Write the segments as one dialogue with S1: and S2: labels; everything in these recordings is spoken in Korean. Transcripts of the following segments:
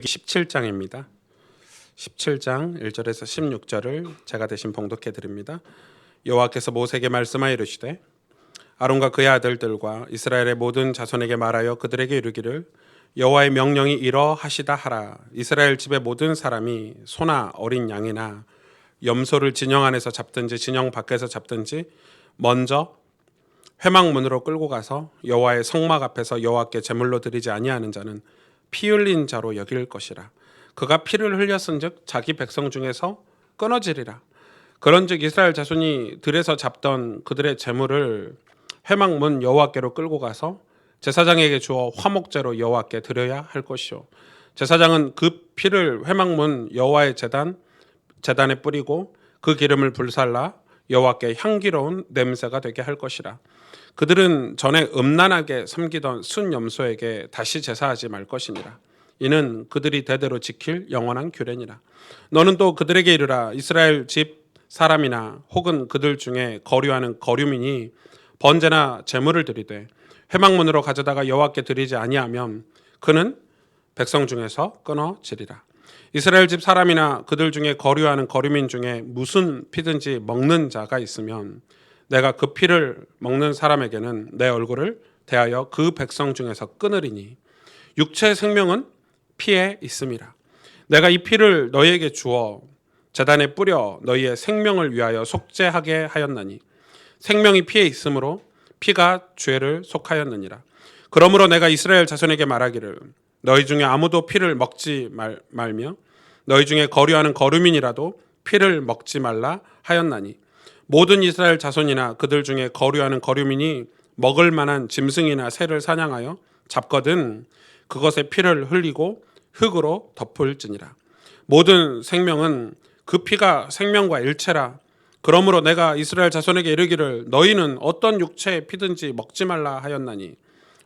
S1: 17장입니다. 17장 1절에서 16절을 제가 대신 봉독해 드립니다. 여호와께서 모세에게 말씀하여 이르시되 아론과 그의 아들들과 이스라엘의 모든 자손에게 말하여 그들에게 이르기를 여호와의 명령이 이러하시다 하라. 이스라엘 집의 모든 사람이 소나 어린 양이나 염소를 진영 안에서 잡든지 진영 밖에서 잡든지 먼저 회막문으로 끌고 가서 여호와의 성막 앞에서 여호와께 제물로 드리지 아니하는 자는 피 흘린 자로 여길 것이라. 그가 피를 흘렸은즉 자기 백성 중에서 끊어지리라. 그런즉 이스라엘 자손이 들에서 잡던 그들의 제물을 회막문 여호와께로 끌고 가서 제사장에게 주어 화목제로 여호와께 드려야 할 것이요, 제사장은 그 피를 회막문 여호와의 제단에 뿌리고 그 기름을 불살라 여호와께 향기로운 냄새가 되게 할 것이라. 그들은 전에 음란하게 섬기던 순 염소에게 다시 제사하지 말 것이니라. 이는 그들이 대대로 지킬 영원한 규례니라. 너는 또 그들에게 이르라. 이스라엘 집 사람이나 혹은 그들 중에 거류하는 거류민이 번제나 제물을 드리되 회막문으로 가져다가 여호와께 드리지 아니하면 그는 백성 중에서 끊어지리라. 이스라엘 집 사람이나 그들 중에 거류하는 거류민 중에 무슨 피든지 먹는 자가 있으면 내가 그 피를 먹는 사람에게는 내 얼굴을 대하여 그 백성 중에서 끊으리니 육체의 생명은 피에 있음이라. 내가 이 피를 너희에게 주어 제단에 뿌려 너희의 생명을 위하여 속죄하게 하였나니 생명이 피에 있으므로 피가 죄를 속하였느니라. 그러므로 내가 이스라엘 자손에게 말하기를 너희 중에 아무도 피를 먹지 말며 너희 중에 거류하는 거류민이라도 피를 먹지 말라 하였나니 모든 이스라엘 자손이나 그들 중에 거류하는 거류민이 먹을 만한 짐승이나 새를 사냥하여 잡거든 그것의 피를 흘리고 흙으로 덮을지니라. 모든 생명은 그 피가 생명과 일체라. 그러므로 내가 이스라엘 자손에게 이르기를 너희는 어떤 육체의 피든지 먹지 말라 하였나니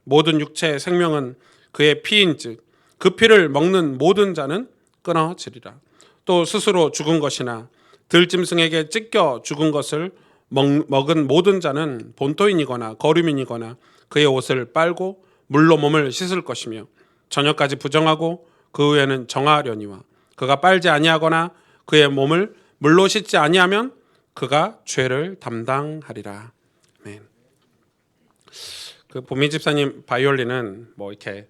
S1: 모든 육체의 생명은 그의 피인즉 그 피를 먹는 모든 자는 끊어지리라. 또 스스로 죽은 것이나 들짐승에게 찢겨 죽은 것을 먹은 모든 자는 본토인이거나 거류민이거나 그의 옷을 빨고 물로 몸을 씻을 것이며 저녁까지 부정하고 그 후에는 정하려니와 그가 빨지 아니하거나 그의 몸을 물로 씻지 아니하면 그가 죄를 담당하리라. 아멘. 그 보미 집사님 바이올린은 뭐 이렇게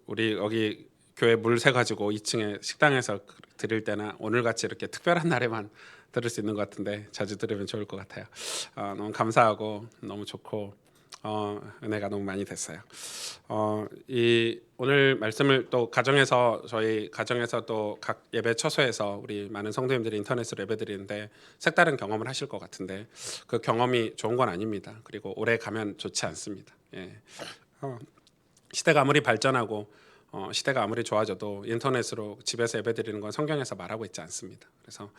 S1: 우리 여기 교회 물 새 가지고 2층에 식당에서 드릴 때나 오늘 같이 이렇게 특별한 날에만 들을 수 있는 것 같은데 자주 들으면 좋을 것 같아요. 너무 감사하고 너무 좋고 은혜가 너무 많이 됐어요. 이 오늘 말씀을 또 저희 가정에서 또 각 예배 처소에서 우리 많은 성도님들이 인터넷으로 예배 드리는데 색다른 경험을 하실 것 같은데 그 경험이 좋은 건 아닙니다. 그리고 오래 가면 좋지 않습니다. 예. 시대가 아무리 발전하고 시대가 아무리 좋아져도 인터넷으로 집에서 예배드리는 건 성경에서 말하고 있지 않습니다. 그래서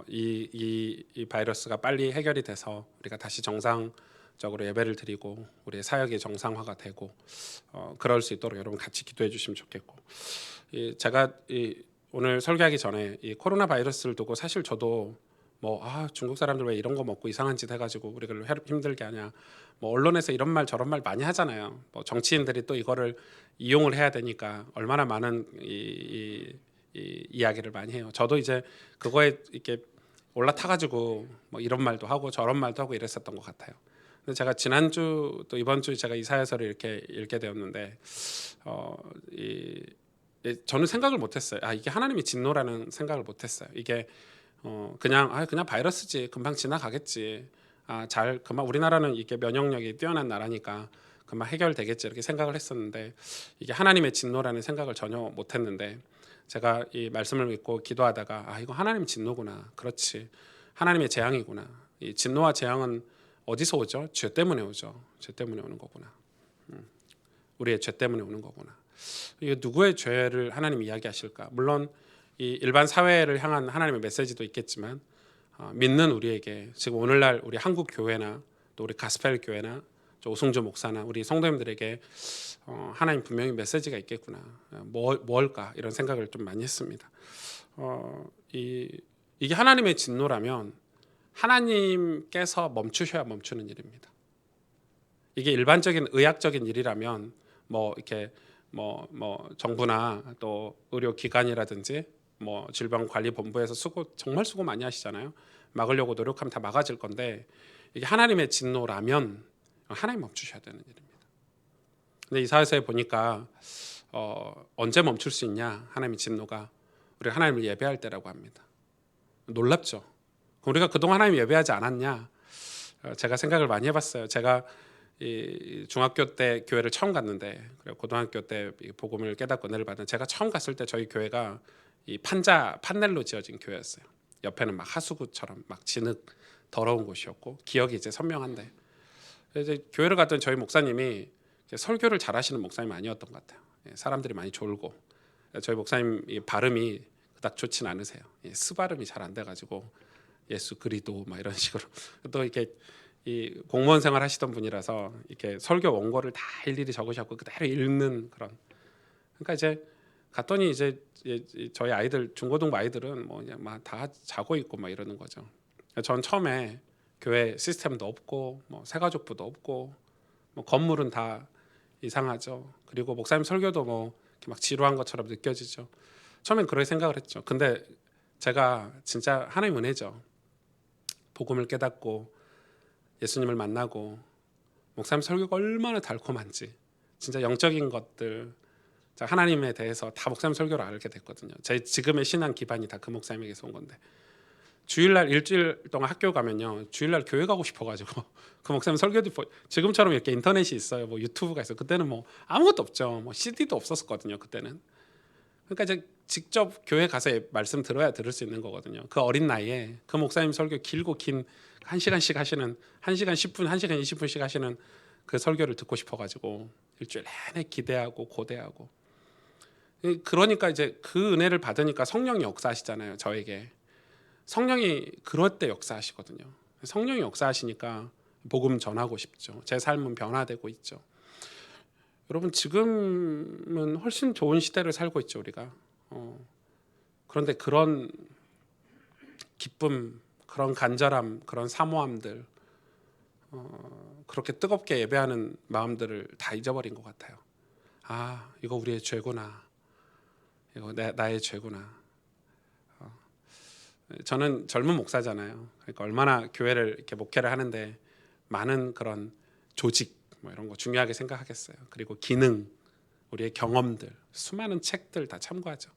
S1: 이 바이러스가 빨리 해결이 돼서 우리가 다시 정상적으로 예배를 드리고 우리의 사역이 정상화가 되고 그럴 수 있도록 여러분 같이 기도해 주시면 좋겠고, 제가 오늘 설교하기 전에 이 코로나 바이러스를 두고 사실 저도 중국 사람들 왜 이런 거 먹고 이상한 짓 해가지고 우리를 힘들게 하냐, 언론에서 이런 말 저런 말 많이 하잖아요. 정치인들이 또 이거를 이용을 해야 되니까 얼마나 많은 이야기를 많이 해요. 저도 이제 그거에 이렇게 올라타가지고 이런 말도 하고 저런 말도 하고 이랬었던 것 같아요. 근데 제가 지난주 또 이번 주 제가 이사야서를 이렇게 읽게 되었는데 저는 생각을 못했어요. 이게 하나님의 진노라는 생각을 못했어요. 이게 그냥 바이러스지 금방 지나가겠지. 금방 우리나라는 이게 면역력이 뛰어난 나라니까 금방 해결되겠지 이렇게 생각을 했었는데 이게 하나님의 진노라는 생각을 전혀 못했는데 제가 이 말씀을 믿고 기도하다가 이거 하나님의 진노구나. 그렇지. 하나님의 재앙이구나. 이 진노와 재앙은 어디서 오죠? 죄 때문에 오죠. 죄 때문에 오는 거구나. 우리의 죄 때문에 오는 거구나. 이게 누구의 죄를 하나님 이야기하실까? 물론 이 일반 사회를 향한 하나님의 메시지도 있겠지만 믿는 우리에게 지금 오늘날 우리 한국 교회나 또 우리 가스펠 교회나 오승주 목사나 우리 성도님들에게 하나님 분명히 메시지가 있겠구나. 뭘까 이런 생각을 좀 많이 했습니다. 이게 하나님의 진노라면 하나님께서 멈추셔야 멈추는 일입니다. 이게 일반적인 의학적인 일이라면 이렇게 뭐 정부나 또 의료기관이라든지 뭐 질병관리본부에서 정말 수고 많이 하시잖아요. 막으려고 노력하면 다 막아질 건데 이게 하나님의 진노라면 하나님 멈추셔야 되는 일입니다. 근데 이사야서에 보니까 언제 멈출 수 있냐? 하나님의 진노가 우리가 하나님을 예배할 때라고 합니다. 놀랍죠? 우리가 그동안 하나님 예배하지 않았냐? 제가 생각을 많이 해봤어요. 제가 이 중학교 때 교회를 처음 갔는데, 그리고 고등학교 때 복음을 깨닫고 은혜를 받은 제가 처음 갔을 때 저희 교회가 이 판넬로 지어진 교회였어요. 옆에는 막 하수구처럼 막 진흙 더러운 곳이었고 기억이 이제 선명한데, 이제 교회를 갔던 저희 목사님이 설교를 잘하시는 목사님 아니었던 것 같아요. 사람들이 많이 졸고, 저희 목사님 발음이 그닥 좋진 않으세요. 스 발음이 잘 안 돼가지고 예수 그리도 막 이런 식으로 또 이렇게 이 공무원 생활 하시던 분이라서 이렇게 설교 원고를 다 일일이 적으셨고 그대로 읽는 그런. 그러니까 이제 갔더니 이제 저희 아이들 중고등부 아이들은 뭐 그냥 막 다 자고 있고 막 이러는 거죠. 전 처음에 교회 시스템도 없고 뭐 새가족부도 없고 뭐 건물은 다 이상하죠. 그리고 목사님 설교도 뭐 이렇게 막 지루한 것처럼 느껴지죠. 처음엔 그렇게 생각을 했죠. 근데 제가 진짜 하나님 은혜죠. 복음을 깨닫고 예수님을 만나고 목사님 설교가 얼마나 달콤한지, 진짜 영적인 것들, 하나님에 대해서 다 목사님 설교를 알게 됐거든요. 제 지금의 신앙 기반이 다 그 목사님에게서 온 건데, 주일날 일주일 동안 학교 가면요, 주일날 교회 가고 싶어가지고 그 목사님 설교도 지금처럼 이렇게 인터넷이 있어요, 뭐 유튜브가 있어요. 그때는 뭐 아무것도 없죠. 뭐 CD도 없었거든요, 그때는. 그러니까 이제 직접 교회 가서 말씀 들어야 들을 수 있는 거거든요. 그 어린 나이에 그 목사님 설교 길고 긴 1시간씩 하시는, 1시간 10분, 1시간 20분씩 하시는 그 설교를 듣고 싶어가지고 일주일 내내 기대하고 고대하고. 그러니까 이제 그 은혜를 받으니까 성령이 역사하시잖아요, 저에게. 성령이 그럴 때 역사하시거든요. 성령이 역사하시니까 복음 전하고 싶죠. 제 삶은 변화되고 있죠. 여러분, 지금은 훨씬 좋은 시대를 살고 있죠, 우리가. 그런데 그런 기쁨, 그런 간절함, 그런 사모함들, 그렇게 뜨겁게 예배하는 마음들을 다 잊어버린 것 같아요. 아, 이거 우리의 죄구나. 이거 나의 죄구나. 저는 젊은 목사잖아요. 그러니까 얼마나 교회를 이렇게 목회를 하는데 많은 그런 조직 뭐 이런 거 중요하게 생각하겠어요. 그리고 기능, 우리의 경험들, 수많은 책들 다 참고하죠.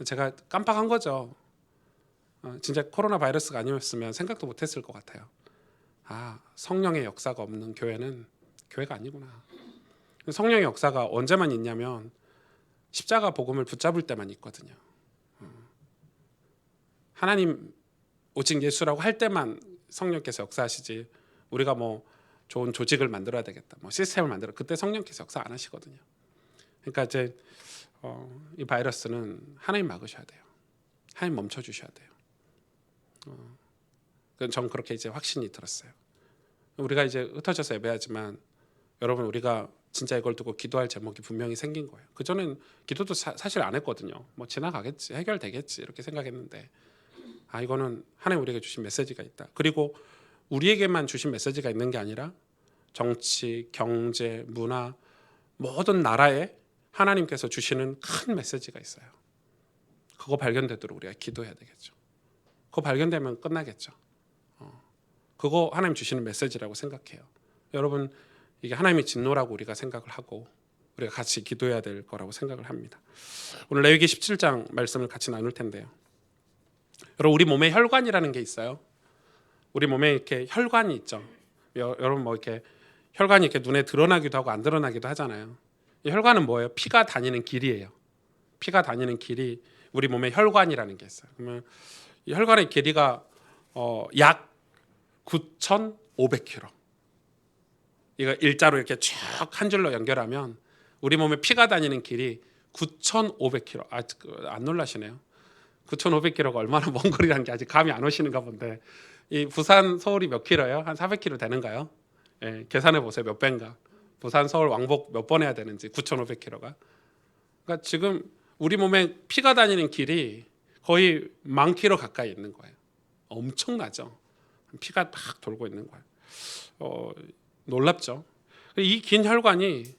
S1: 제가 깜빡한 거죠. 진짜 코로나 바이러스가 아니었으면 생각도 못했을 것 같아요. 아, 성령의 역사가 없는 교회는 교회가 아니구나. 성령의 역사가 언제만 있냐면 십자가 복음을 붙잡을 때만 있거든요. 하나님 오직 예수라고 할 때만 성령께서 역사하시지, 우리가 뭐 좋은 조직을 만들어야 되겠다, 뭐 시스템을 만들어, 그때 성령께서 역사 안 하시거든요. 그러니까 이제 이 바이러스는 하나님 막으셔야 돼요. 하나님 멈춰 주셔야 돼요. 전 그렇게 이제 확신이 들었어요. 우리가 이제 흩어져서 예배하지만 여러분, 우리가 진짜 이걸 두고 기도할 제목이 분명히 생긴 거예요. 그전엔 기도도 사실 안 했거든요. 뭐 지나가겠지, 해결되겠지 이렇게 생각했는데, 아, 이거는 하나님 우리에게 주신 메시지가 있다. 그리고 우리에게만 주신 메시지가 있는 게 아니라 정치, 경제, 문화, 모든 나라에 하나님께서 주시는 큰 메시지가 있어요. 그거 발견되도록 우리가 기도해야 되겠죠. 그거 발견되면 끝나겠죠. 그거 하나님 주시는 메시지라고 생각해요. 여러분, 이게 하나님의 진노라고 우리가 생각을 하고 우리가 같이 기도해야 될 거라고 생각을 합니다. 오늘 레위기 17장 말씀을 같이 나눌 텐데요. 여러분, 우리 몸에 혈관이라는 게 있어요. 우리 몸에 이렇게 혈관이 있죠. 여러분, 뭐 이렇게 혈관이 이렇게 눈에 드러나기도 하고 안 드러나기도 하잖아요. 이 혈관은 뭐예요? 피가 다니는 길이에요. 피가 다니는 길이 우리 몸에 혈관이라는 게 있어요. 그러면 이 혈관의 길이가 약 9,500km. 이거 일자로 이렇게 쭉 한 줄로 연결하면 우리 몸에 피가 다니는 길이 9,500km. 안 놀라시네요. 9,500km가 얼마나 먼 거리라는 게 아직 감이 안 오시는가 본데, 이 부산 서울이 몇 킬로예요? 한 400km 되는가요? 예, 계산해 보세요. 몇 배인가? 부산 서울 왕복 몇 번 해야 되는지. 9,500km가. 그러니까 지금 우리 몸에 피가 다니는 길이 거의 10,000km 가까이 있는 거예요. 엄청나죠. 피가 막 돌고 있는 거예요. 놀랍죠. 이 긴 혈관이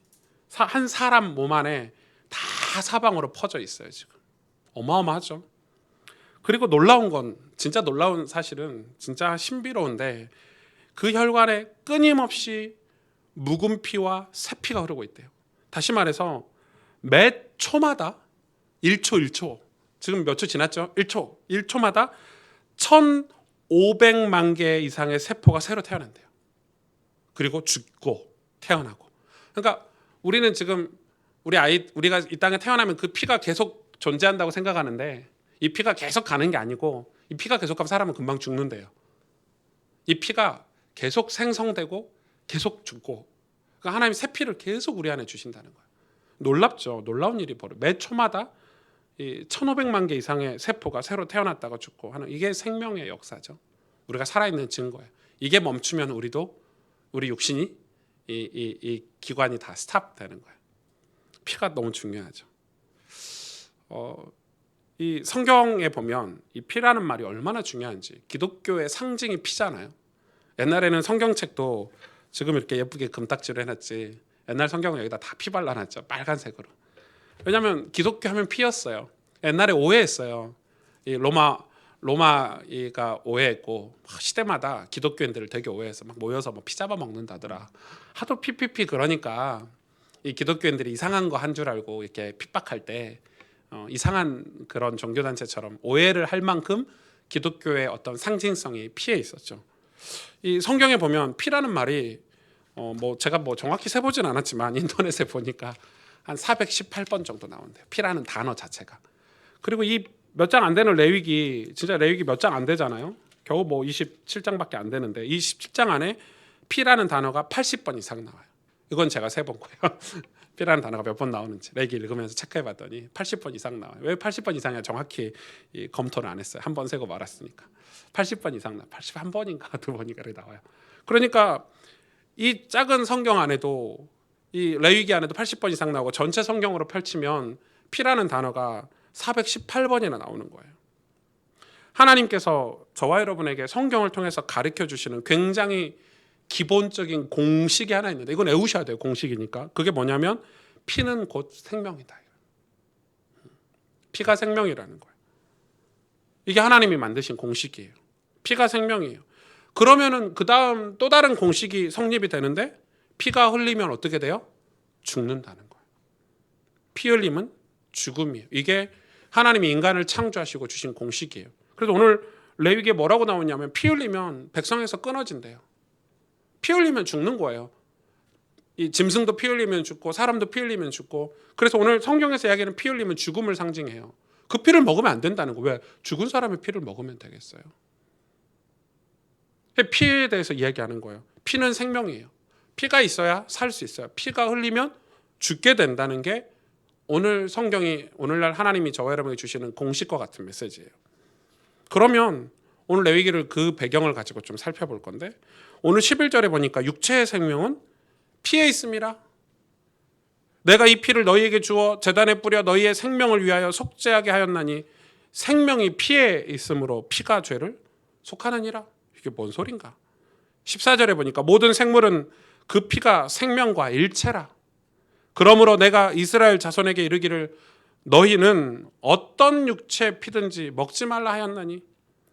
S1: 한 사람 몸 안에 다 사방으로 퍼져 있어요. 지금 어마어마하죠. 그리고 놀라운 건, 진짜 놀라운 사실은 진짜 신비로운데, 그 혈관에 끊임없이 묵은 피와 새 피가 흐르고 있대요. 다시 말해서 매 초마다 1초 1초, 지금 몇 초 지났죠? 1초 1초마다 1,500만 개 이상의 세포가 새로 태어난대요. 그리고 죽고 태어나고. 그러니까 우리는 지금 우리가 이 땅에 태어나면 그 피가 계속 존재한다고 생각하는데, 이 피가 계속 가는 게 아니고, 이 피가 계속 가면 사람은 금방 죽는데요. 이 피가 계속 생성되고 계속 죽고, 그러니까 하나님이 새 피를 계속 우리 안에 주신다는 거예요. 놀랍죠. 놀라운 일이 벌어요. 매 초마다 1,500만 개 이상의 세포가 새로 태어났다가 죽고 하는, 이게 생명의 역사죠. 우리가 살아있는 증거예요. 이게 멈추면 우리 육신이 이 기관이 다 스탑되는 거예요. 피가 너무 중요하죠. 이 성경에 보면 이 피라는 말이 얼마나 중요한지, 기독교의 상징이 피잖아요. 옛날에는 성경책도 지금 이렇게 예쁘게 금딱지로 해놨지, 옛날 성경은 여기다 다 피 발라놨죠. 빨간색으로. 왜냐하면 기독교 하면 피였어요. 옛날에 오해했어요. 이 로마가 오해했고, 시대마다 기독교인들을 되게 오해해서 막 모여서 뭐 피 잡아 먹는다더라. 하도 피피피 그러니까 이 기독교인들이 이상한 거 한 줄 알고 이렇게 핍박할 때 이상한 그런 종교단체처럼 오해를 할 만큼 기독교의 어떤 상징성이 피에 있었죠. 이 성경에 보면 피라는 말이 제가 정확히 세보진 않았지만 인터넷에 보니까 한 418번 정도 나온대요. 피라는 단어 자체가. 그리고 이 몇 장 안 되는 레위기, 진짜 레위기 몇 장 안 되잖아요. 겨우 27장밖에 안 되는데, 이 17장 안에 피라는 단어가 80번 이상 나와요. 이건 제가 세본 거예요. 피라는 단어가 몇 번 나오는지 레위기 읽으면서 체크해봤더니 80번 이상 나와요. 왜 80번 이상이야? 정확히 검토를 안 했어요. 한 번 세고 말았으니까. 80번 이상 나와요. 81번인가 2번인가 이렇게 나와요. 그러니까 이 작은 성경 안에도, 이 레위기 안에도 80번 이상 나오고, 전체 성경으로 펼치면 피라는 단어가 418번이나 나오는 거예요. 하나님께서 저와 여러분에게 성경을 통해서 가르쳐 주시는 굉장히 기본적인 공식이 하나 있는데, 이건 외우셔야 돼요. 공식이니까. 그게 뭐냐면 피는 곧 생명이다. 피가 생명이라는 거예요. 이게 하나님이 만드신 공식이에요. 피가 생명이에요. 그러면은 그 다음 또 다른 공식이 성립이 되는데, 피가 흘리면 어떻게 돼요? 죽는다는 거예요. 피 흘림은 죽음이에요. 이게 하나님이 인간을 창조하시고 주신 공식이에요. 그래서 오늘 레위기에 뭐라고 나오냐면, 피 흘리면 백성에서 끊어진대요. 피 흘리면 죽는 거예요. 이 짐승도 피 흘리면 죽고, 사람도 피 흘리면 죽고. 그래서 오늘 성경에서 이야기하는 피 흘리면 죽음을 상징해요. 그 피를 먹으면 안 된다는 거예요. 왜? 죽은 사람의 피를 먹으면 되겠어요? 피에 대해서 이야기하는 거예요. 피는 생명이에요. 피가 있어야 살 수 있어요. 피가 흘리면 죽게 된다는 게 오늘 성경이, 오늘날 하나님이 저와 여러분에게 주시는 공식과 같은 메시지예요. 그러면 오늘 레위기를 그 배경을 가지고 좀 살펴볼 건데, 오늘 11절에 보니까 육체의 생명은 피에 있습니다. 내가 이 피를 너희에게 주어 제단에 뿌려 너희의 생명을 위하여 속죄하게 하였나니, 생명이 피에 있으므로 피가 죄를 속하느니라. 이게 뭔 소린가? 14절에 보니까 모든 생물은 그 피가 생명과 일체라. 그러므로 내가 이스라엘 자손에게 이르기를 너희는 어떤 육체 피든지 먹지 말라 하였나니,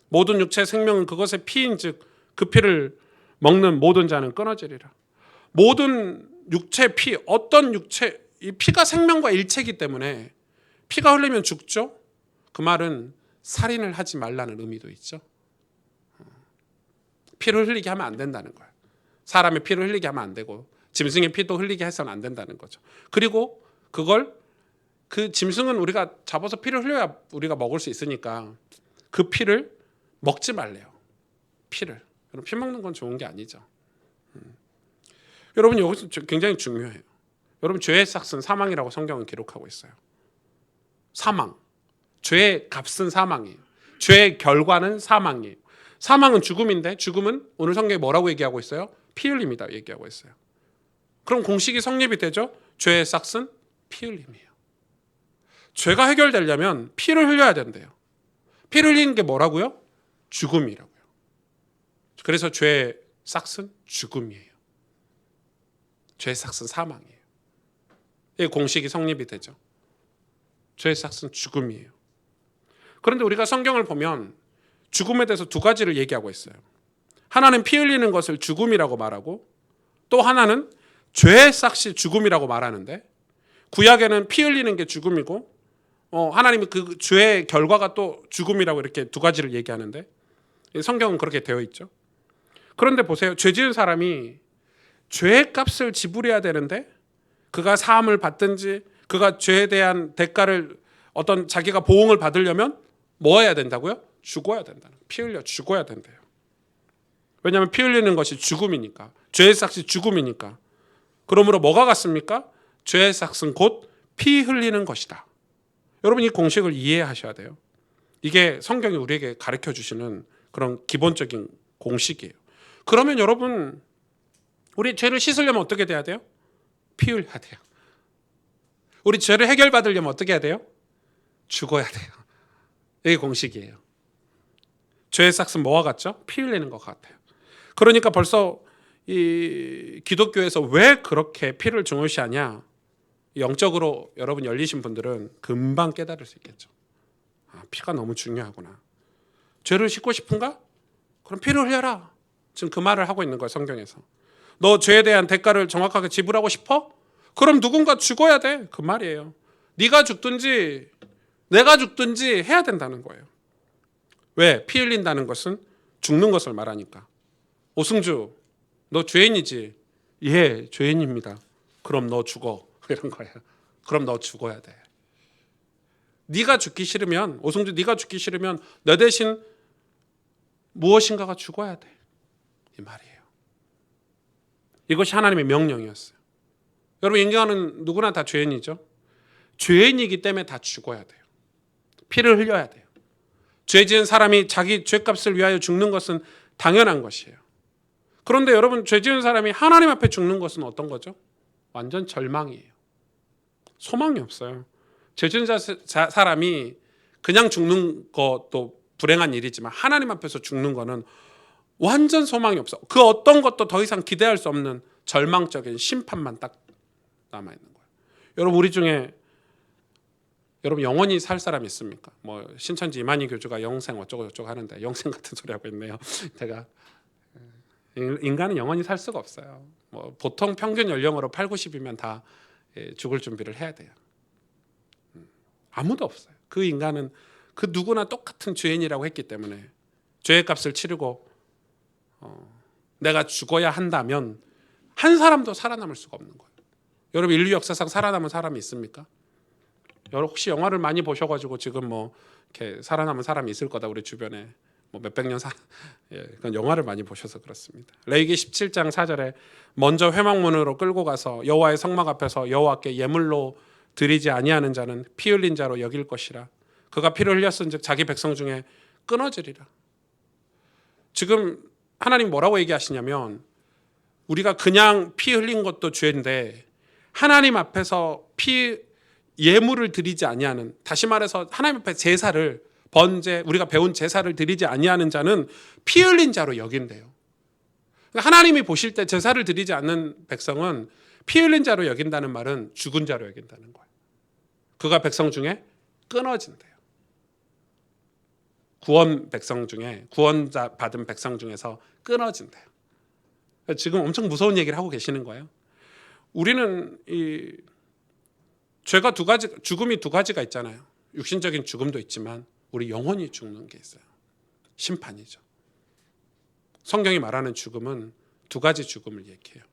S1: 모든 육체의 생명은 그것의 피인즉 그 피를 먹는 모든 자는 끊어지리라. 모든 육체 피, 어떤 육체, 이 피가 생명과 일체이기 때문에 피가 흘리면 죽죠. 그 말은 살인을 하지 말라는 의미도 있죠. 피를 흘리게 하면 안 된다는 거예요. 사람의 피를 흘리게 하면 안 되고, 짐승의 피도 흘리게 해서는 안 된다는 거죠. 그리고 그 짐승은 우리가 잡아서 피를 흘려야 우리가 먹을 수 있으니까 그 피를 먹지 말래요. 피를. 여러분, 피 먹는 건 좋은 게 아니죠. 여러분, 여기서 굉장히 중요해요. 여러분, 죄의 삭은 사망이라고 성경은 기록하고 있어요. 사망. 죄의 값은 사망이에요. 죄의 결과는 사망이에요. 사망은 죽음인데, 죽음은 오늘 성경에 뭐라고 얘기하고 있어요? 피 흘림이다 얘기하고 있어요. 그럼 공식이 성립이 되죠? 죄의 삭은 피 흘림이에요. 죄가 해결되려면 피를 흘려야 된대요. 피를 흘리는 게 뭐라고요? 죽음이라고요. 그래서 죄의 삭은 죽음이에요. 죄의 삭은 사망이에요. 이 공식이 성립이 되죠. 죄의 삭은 죽음이에요. 그런데 우리가 성경을 보면 죽음에 대해서 두 가지를 얘기하고 있어요. 하나는 피 흘리는 것을 죽음이라고 말하고, 또 하나는 죄의 삭이 죽음이라고 말하는데, 구약에는 피 흘리는 게 죽음이고 하나님이 그 죄의 결과가 또 죽음이라고 이렇게 두 가지를 얘기하는데, 성경은 그렇게 되어 있죠. 그런데 보세요. 죄 지은 사람이 죄의 값을 지불해야 되는데, 그가 사함을 받든지 그가 죄에 대한 대가를 어떤 자기가 보응을 받으려면 뭐 해야 된다고요? 죽어야 된다는, 피 흘려 죽어야 된대요. 왜냐하면 피 흘리는 것이 죽음이니까, 죄의 삭이 죽음이니까. 그러므로 뭐가 같습니까? 죄의 삭은 곧 피 흘리는 것이다. 여러분, 이 공식을 이해하셔야 돼요. 이게 성경이 우리에게 가르쳐 주시는 그런 기본적인 공식이에요. 그러면 여러분, 우리 죄를 씻으려면 어떻게 돼야 돼요? 피 흘려야 돼요. 우리 죄를 해결받으려면 어떻게 해야 돼요? 죽어야 돼요. 이게 공식이에요. 죄의 삭은 뭐와 같죠? 피 흘리는 것 같아요. 그러니까 벌써 이 기독교에서 왜 그렇게 피를 중요시하냐, 영적으로 여러분 열리신 분들은 금방 깨달을 수 있겠죠. 피가 너무 중요하구나. 죄를 씻고 싶은가? 그럼 피를 흘려라. 지금 그 말을 하고 있는 거예요, 성경에서. 너 죄에 대한 대가를 정확하게 지불하고 싶어? 그럼 누군가 죽어야 돼. 그 말이에요. 네가 죽든지 내가 죽든지 해야 된다는 거예요. 왜? 피 흘린다는 것은 죽는 것을 말하니까. 오승주, 너 죄인이지? 예, 죄인입니다. 그럼 너 죽어. 이런 거야. 그럼 너 죽어야 돼. 네가 죽기 싫으면, 오승주 네가 죽기 싫으면 너 대신 무엇인가가 죽어야 돼. 이 말이에요. 이것이 하나님의 명령이었어요. 여러분, 인간은 누구나 다 죄인이죠. 죄인이기 때문에 다 죽어야 돼요. 피를 흘려야 돼요. 죄 지은 사람이 자기 죄값을 위하여 죽는 것은 당연한 것이에요. 그런데 여러분, 죄 지은 사람이 하나님 앞에 죽는 것은 어떤 거죠? 완전 절망이에요. 소망이 없어요. 죄 지은 사람이 그냥 죽는 것도 불행한 일이지만 하나님 앞에서 죽는 거는 완전 소망이 없어. 그 어떤 것도 더 이상 기대할 수 없는 절망적인 심판만 딱 남아있는 거예요. 여러분, 우리 중에 여러분 영원히 살 사람 있습니까? 뭐 신천지 이만희 교주가 영생 어쩌고 저쩌고 하는데 영생 같은 소리 하고 있네요. 제가 인간은 영원히 살 수가 없어요. 뭐 보통 평균 연령으로 8, 90이면 다 죽을 준비를 해야 돼요. 아무도 없어요. 그 인간은 그 누구나 똑같은 죄인이라고 했기 때문에 죄의 값을 치르고 내가 죽어야 한다면 한 사람도 살아남을 수가 없는 거예요. 여러분, 인류 역사상 살아남은 사람이 있습니까? 여러분 혹시 영화를 많이 보셔가지고 지금 뭐 이렇게 살아남은 사람이 있을 거다, 우리 주변에 뭐 몇백 년 그건 영화를 많이 보셔서 그렇습니다. 레위기 17장 4절에 먼저 회막문으로 끌고 가서 여호와의 성막 앞에서 여호와께 예물로 드리지 아니하는 자는 피 흘린 자로 여길 것이라. 그가 피를 흘렸은즉 자기 백성 중에 끊어지리라. 지금 하나님 뭐라고 얘기하시냐면, 우리가 그냥 피 흘린 것도 죄인데 하나님 앞에서 예물을 드리지 아니하는, 다시 말해서 하나님 앞에 제사를, 번제, 우리가 배운 제사를 드리지 아니하는 자는 피 흘린 자로 여긴대요. 하나님이 보실 때 제사를 드리지 않는 백성은 피 흘린 자로 여긴다는 말은 죽은 자로 여긴다는 거예요. 그가 백성 중에 끊어진대요. 구원 백성 중에, 구원자 받은 백성 중에서 끊어진대요. 지금 엄청 무서운 얘기를 하고 계시는 거예요. 우리는 이 죄가 두 가지, 죽음이 두 가지가 있잖아요. 육신적인 죽음도 있지만 우리 영혼이 죽는 게 있어요. 심판이죠. 성경이 말하는 죽음은 두 가지 죽음을 얘기해요.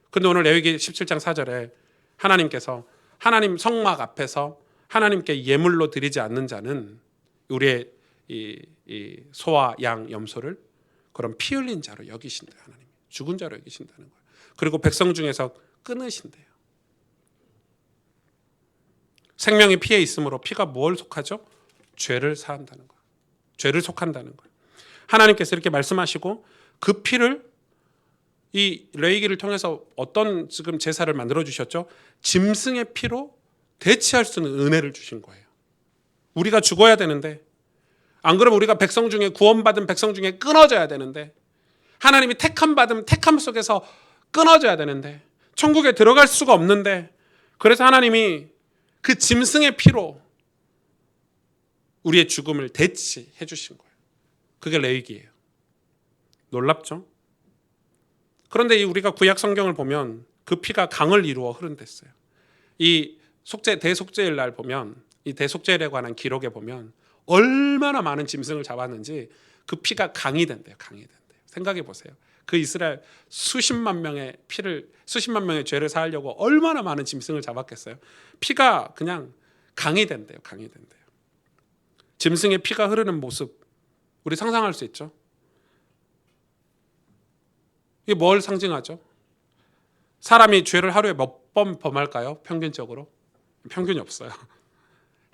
S1: 근데 오늘 레위기 17장 4절에 하나님께서 하나님 성막 앞에서 하나님께 예물로 드리지 않는 자는 우리의 이 소와 양, 염소를 그런 피 흘린 자로 여기신대요. 하나님이 죽은 자로 여기신다는 거예요. 그리고 백성 중에서 끊으신대요. 생명이 피에 있으므로 피가 뭘 속하죠? 죄를 사한다는 거예요. 죄를 속한다는 거예요. 하나님께서 이렇게 말씀하시고 그 피를 이 레위기를 통해서 어떤 지금 제사를 만들어 주셨죠? 짐승의 피로 대체할 수 있는 은혜를 주신 거예요. 우리가 죽어야 되는데, 안 그러면 우리가 백성 중에, 구원받은 백성 중에 끊어져야 되는데, 하나님이 택함 속에서 끊어져야 되는데, 천국에 들어갈 수가 없는데, 그래서 하나님이 그 짐승의 피로 우리의 죽음을 대치해 주신 거예요. 그게 레위기예요. 놀랍죠? 그런데 우리가 구약 성경을 보면 그 피가 강을 이루어 흐른댔어요. 이 대속죄일 날 보면, 이 대속죄일에 관한 기록에 보면 얼마나 많은 짐승을 잡았는지 그 피가 강이 된대요. 강이 된대요. 생각해 보세요. 그 이스라엘 수십만 명의 죄를 사하려고 얼마나 많은 짐승을 잡았겠어요. 피가 그냥 강이 된대요. 강이 된대요. 짐승의 피가 흐르는 모습 우리 상상할 수 있죠? 이게 뭘 상징하죠? 사람이 죄를 하루에 몇 번 범할까요? 평균적으로? 평균이 없어요.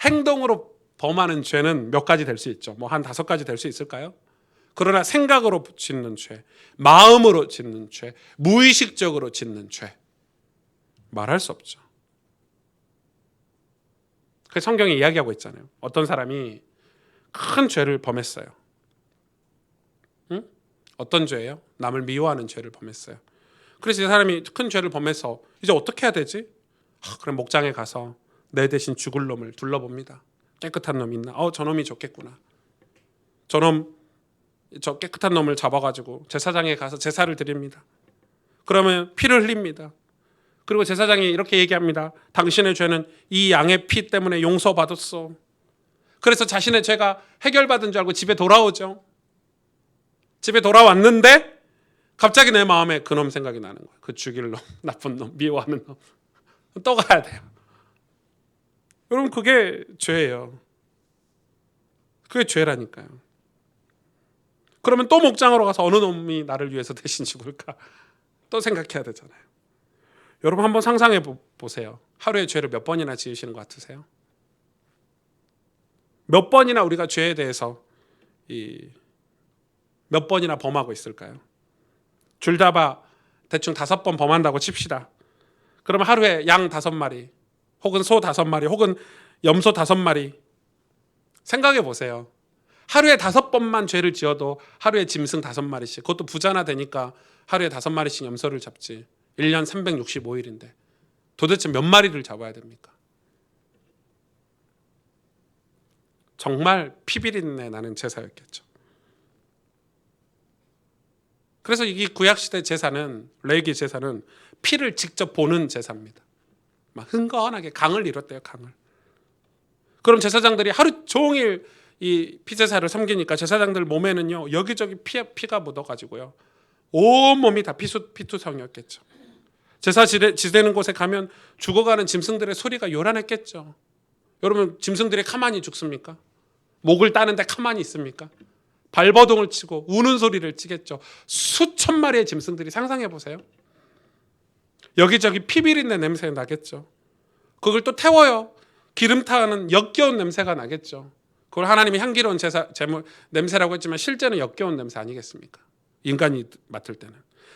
S1: 행동으로 범하는 죄는 몇 가지 될 수 있죠. 뭐 한 5가지 될 수 있을까요? 그러나 생각으로 짓는 죄, 마음으로 짓는 죄, 무의식적으로 짓는 죄, 말할 수 없죠. 그 성경이 이야기하고 있잖아요. 어떤 사람이 큰 죄를 범했어요. 응? 어떤 죄예요? 남을 미워하는 죄를 범했어요. 그래서 이 사람이 큰 죄를 범해서 이제 어떻게 해야 되지? 그럼 목장에 가서 내 대신 죽을 놈을 둘러봅니다. 깨끗한 놈 있나? 저놈이 좋겠구나. 저 깨끗한 놈을 잡아가지고 제사장에 가서 제사를 드립니다. 그러면 피를 흘립니다. 그리고 제사장이 이렇게 얘기합니다. 당신의 죄는 이 양의 피 때문에 용서받았어. 그래서 자신의 죄가 해결받은 줄 알고 집에 돌아오죠. 집에 돌아왔는데 갑자기 내 마음에 그놈 생각이 나는 거예요. 그 죽일 놈, 나쁜 놈, 미워하는 놈. 또 가야 돼요. 여러분 그게 죄예요. 그게 죄라니까요. 그러면 또 목장으로 가서 어느 놈이 나를 위해서 대신 죽을까? 또 생각해야 되잖아요. 여러분 한번 상상해 보세요. 하루에 죄를 몇 번이나 지으시는 것 같으세요? 몇 번이나 우리가 죄에 대해서 몇 번이나 범하고 있을까요? 줄다봐 대충 5번 범한다고 칩시다. 그러면 하루에 양 5마리 혹은 소 5마리 혹은 염소 5마리 생각해 보세요. 하루에 5번만 죄를 지어도 하루에 짐승 5마리씩, 그것도 부자나 되니까 하루에 5마리씩 염소를 잡지. 1년 365일인데 도대체 몇 마리를 잡아야 됩니까? 정말 피비린내 나는 제사였겠죠. 그래서 이 구약시대 제사는, 레위기 제사는 피를 직접 보는 제사입니다. 막 흥건하게 강을 이뤘대요. 강을. 그럼 제사장들이 하루 종일 이 피제사를 섬기니까 제사장들 몸에는요 여기저기 피가 묻어가지고요 온몸이 다 피투성이었겠죠. 제사 지내는 곳에 가면 죽어가는 짐승들의 소리가 요란했겠죠. 여러분 짐승들이 가만히 죽습니까? 목을 따는데 가만히 있습니까? 발버둥을 치고 우는 소리를 치겠죠. 수천 마리의 짐승들이, 상상해 보세요. 여기저기 피비린내 냄새가 나겠죠. 그걸 또 태워요. 기름 타는 역겨운 냄새가 나겠죠. 그걸 하나님이 향기로운 제물 냄새라고 했지만 실제는 역겨운 냄새 아니겠습니까? 인간이 맡을 때는.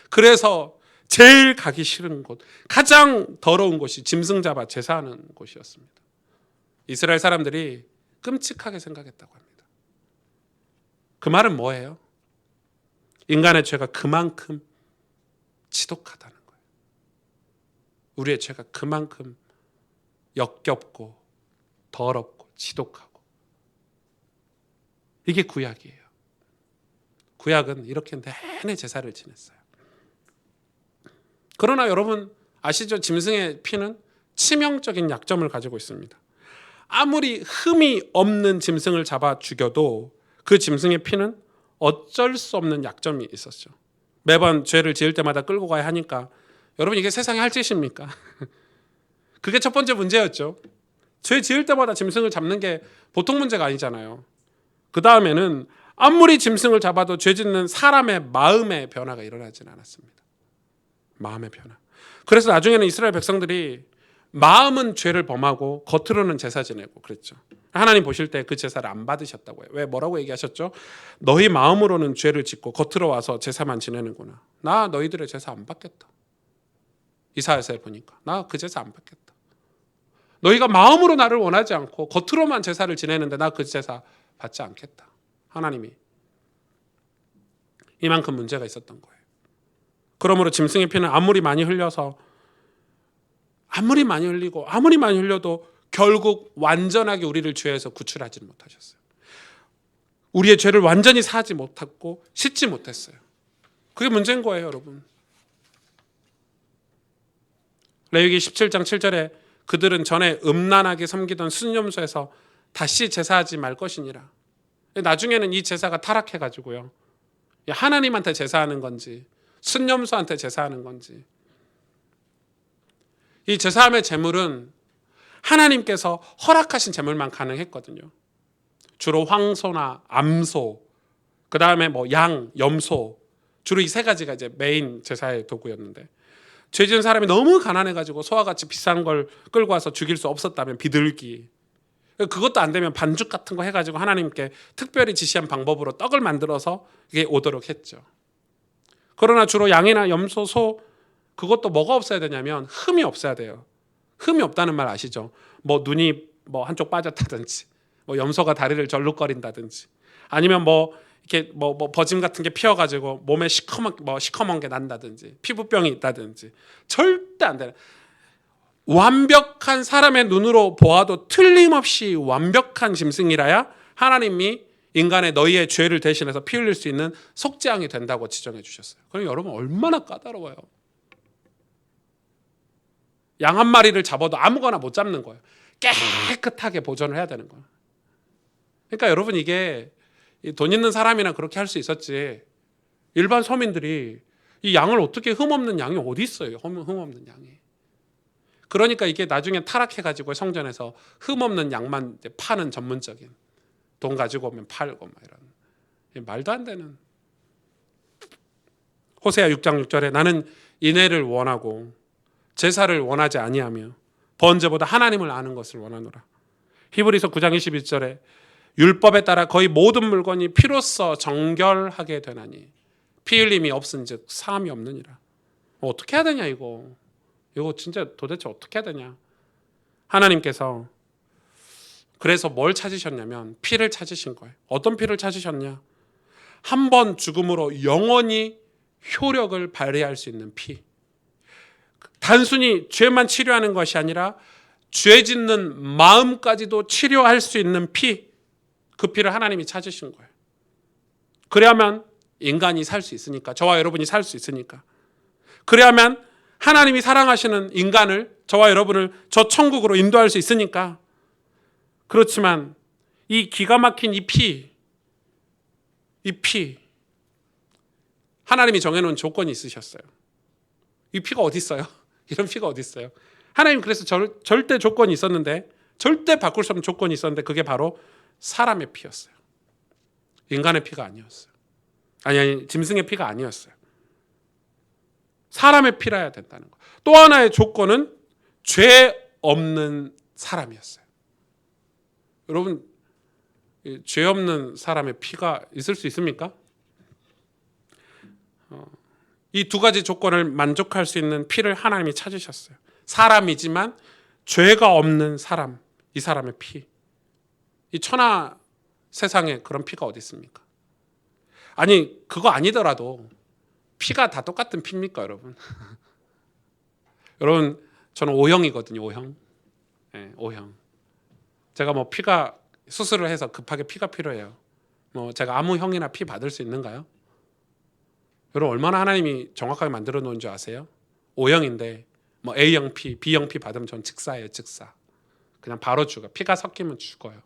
S1: 그래서 제일 가기 싫은 곳, 가장 더러운 곳이 짐승 잡아 제사하는 곳이었습니다. 이스라엘 사람들이 끔찍하게 생각했다고 합니다. 그 말은 뭐예요? 인간의 죄가 그만큼 지독하다는 거예요. 우리의 죄가 그만큼 역겹고 더럽고 지독하고. 이게 구약이에요. 구약은 이렇게 내내 제사를 지냈어요. 그러나 여러분 아시죠? 짐승의 피는 치명적인 약점을 가지고 있습니다. 아무리 흠이 없는 짐승을 잡아 죽여도 그 짐승의 피는 어쩔 수 없는 약점이 있었죠. 매번 죄를 지을 때마다 끌고 가야 하니까. 여러분 이게 세상에 할 짓입니까? 그게 첫 번째 문제였죠. 죄 지을 때마다 짐승을 잡는 게 보통 문제가 아니잖아요. 그 다음에는 아무리 짐승을 잡아도 죄 짓는 사람의 마음의 변화가 일어나지는 않았습니다. 마음의 변화. 그래서 나중에는 이스라엘 백성들이 마음은 죄를 범하고 겉으로는 제사 지내고 그랬죠. 하나님 보실 때 그 제사를 안 받으셨다고 해요. 왜? 뭐라고 얘기하셨죠? 너희 마음으로는 죄를 짓고 겉으로 와서 제사만 지내는구나. 나 너희들의 제사 안 받겠다. 이사야서에 보니까 나 그 제사 안 받겠다. 너희가 마음으로 나를 원하지 않고 겉으로만 제사를 지내는데 나 그 제사 받지 않겠다. 하나님이 이만큼 문제가 있었던 거예요. 그러므로 짐승의 피는 아무리 많이 흘려서 아무리 많이 흘리고 아무리 많이 흘려도 결국 완전하게 우리를 죄에서 구출하지 못하셨어요. 우리의 죄를 완전히 사하지 못했고 씻지 못했어요. 그게 문제인 거예요, 여러분. 레위기 17장 7절에 그들은 전에 음란하게 섬기던 순념소에서 다시 제사하지 말 것이니라. 나중에는 이 제사가 타락해가지고요, 하나님한테 제사하는 건지 순념소한테 제사하는 건지, 이 제사함의 제물은 하나님께서 허락하신 제물만 가능했거든요. 주로 황소나 암소, 그 다음에 양, 염소, 주로 이 세 가지가 이제 메인 제사의 도구였는데, 죄 지은 사람이 너무 가난해가지고 소와 같이 비싼 걸 끌고 와서 죽일 수 없었다면 비둘기, 그것도 안 되면 반죽 같은 거 해가지고 하나님께 특별히 지시한 방법으로 떡을 만들어서 이게 오도록 했죠. 그러나 주로 양이나 염소, 소, 그것도 뭐가 없어야 되냐면 흠이 없어야 돼요. 흠이 없다는 말 아시죠? 눈이 한쪽 빠졌다든지, 염소가 다리를 절룩거린다든지, 아니면 이렇게 버짐 같은 게 피어가지고 몸에 시커먼 게 난다든지, 피부병이 있다든지, 절대 안 되는, 완벽한 사람의 눈으로 보아도 틀림없이 완벽한 짐승이라야 하나님이 인간의 너희의 죄를 대신해서 피 흘릴 수 있는 속죄양이 된다고 지정해 주셨어요. 그럼 여러분 얼마나 까다로워요. 양 한 마리를 잡아도 아무거나 못 잡는 거예요. 깨끗하게 보존을 해야 되는 거예요. 그러니까 여러분, 이게 돈 있는 사람이나 그렇게 할 수 있었지, 일반 서민들이 이 양을 어떻게, 흠없는 양이 어디 있어요? 흠없는 양이. 그러니까 이게 나중에 타락해가지고 성전에서 흠없는 양만 파는 전문적인, 돈 가지고 오면 팔고 이런 말도 안 되는. 호세아 6장 6절에 나는 인애를 원하고 제사를 원하지 아니하며 번제보다 하나님을 아는 것을 원하노라. 히브리서 9장 21절에 율법에 따라 거의 모든 물건이 피로써 정결하게 되나니 피 흘림이 없은즉 사함이 없느니라. 어떻게 해야 되냐 이거 진짜 도대체 어떻게 해야 되냐. 하나님께서 그래서 뭘 찾으셨냐면 피를 찾으신 거예요. 어떤 피를 찾으셨냐? 한 번 죽음으로 영원히 효력을 발휘할 수 있는 피. 단순히 죄만 치료하는 것이 아니라 죄 짓는 마음까지도 치료할 수 있는 피, 그 피를 하나님이 찾으신 거예요. 그래야만 인간이 살 수 있으니까, 저와 여러분이 살 수 있으니까. 그래야만 하나님이 사랑하시는 인간을, 저와 여러분을 저 천국으로 인도할 수 있으니까. 그렇지만 이 기가 막힌 이 피, 하나님이 정해놓은 조건이 있으셨어요. 이 피가 어디 있어요? 이런 피가 어디 있어요? 하나님 그래서 절대 조건이 있었는데, 절대 바꿀 수 없는 조건이 있었는데, 그게 바로 사람의 피였어요. 인간의 피가 아니었어요. 아니 짐승의 피가 아니었어요. 사람의 피라야 된다는 거. 또 하나의 조건은 죄 없는 사람이었어요. 여러분, 죄 없는 사람의 피가 있을 수 있습니까? 이 두 가지 조건을 만족할 수 있는 피를 하나님이 찾으셨어요. 사람이지만 죄가 없는 사람, 이 사람의 피. 이 천하 세상에 그런 피가 어디 있습니까? 아니 그거 아니더라도 피가 다 똑같은 피입니까 여러분? 여러분, 저는 O형이거든요. O형. 네, O형. 제가 피가 수술을 해서 급하게 피가 필요해요. 제가 아무 형이나 피 받을 수 있는가요? 여러분, 얼마나 하나님이 정확하게 만들어 놓은 줄 아세요? O형인데 A형 피, B형 피 받으면 전 즉사예요. 즉사. 그냥 바로 죽어. 피가 섞이면 죽어요.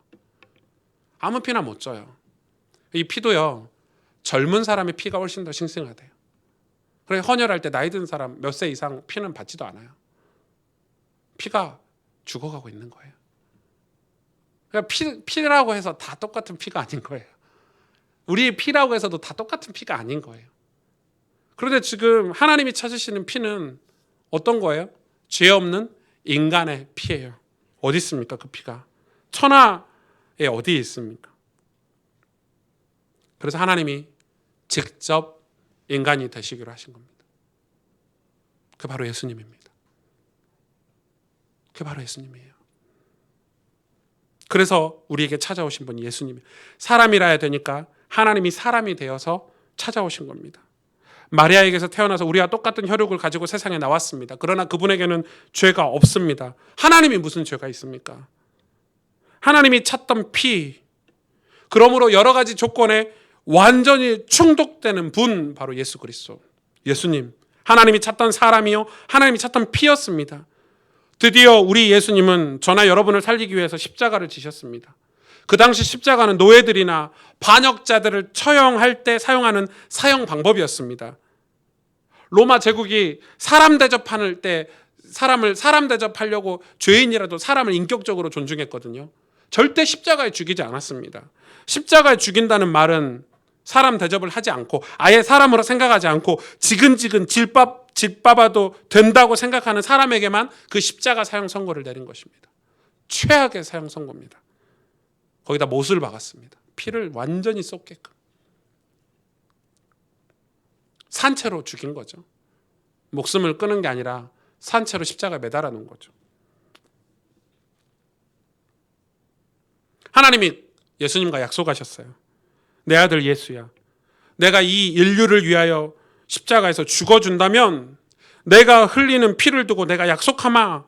S1: 아무 피나 못 줘요. 이 피도요, 젊은 사람의 피가 훨씬 더 싱싱하대요. 그래, 헌혈할 때 나이 든 사람 몇 세 이상 피는 받지도 않아요. 피가 죽어가고 있는 거예요. 그러니까 피라고 해서 다 똑같은 피가 아닌 거예요. 우리의 피라고 해서도 다 똑같은 피가 아닌 거예요. 그런데 지금 하나님이 찾으시는 피는 어떤 거예요? 죄 없는 인간의 피예요. 어디 있습니까? 그 피가 천하에 어디에 있습니까? 그래서 하나님이 직접 인간이 되시기로 하신 겁니다. 그 바로 예수님입니다. 그 바로 예수님이에요. 그래서 우리에게 찾아오신 분이 예수님이에요. 사람이라야 되니까 하나님이 사람이 되어서 찾아오신 겁니다. 마리아에게서 태어나서 우리와 똑같은 혈육을 가지고 세상에 나왔습니다. 그러나 그분에게는 죄가 없습니다. 하나님이 무슨 죄가 있습니까? 하나님이 찾던 피, 그러므로 여러 가지 조건에 완전히 충족되는 분, 바로 예수 그리스도, 예수님, 하나님이 찾던 사람이요 하나님이 찾던 피였습니다. 드디어 우리 예수님은 저나 여러분을 살리기 위해서 십자가를 지셨습니다. 그 당시 십자가는 노예들이나 반역자들을 처형할 때 사용하는 사형 방법이었습니다. 로마 제국이 사람 대접할 때 사람 대접하려고 죄인이라도 사람을 인격적으로 존중했거든요. 절대 십자가에 죽이지 않았습니다. 십자가에 죽인다는 말은 사람 대접을 하지 않고 아예 사람으로 생각하지 않고 지근지근 짓밟아도 된다고 생각하는 사람에게만 그 십자가 사형 선고를 내린 것입니다. 최악의 사형 선고입니다. 거기다 못을 박았습니다. 피를 완전히 쏟게끔. 산채로 죽인 거죠. 목숨을 끊은 게 아니라 산채로 십자가에 매달아 놓은 거죠. 하나님이 예수님과 약속하셨어요. 내 아들 예수야, 내가 이 인류를 위하여 십자가에서 죽어준다면 내가 흘리는 피를 두고 내가 약속하마,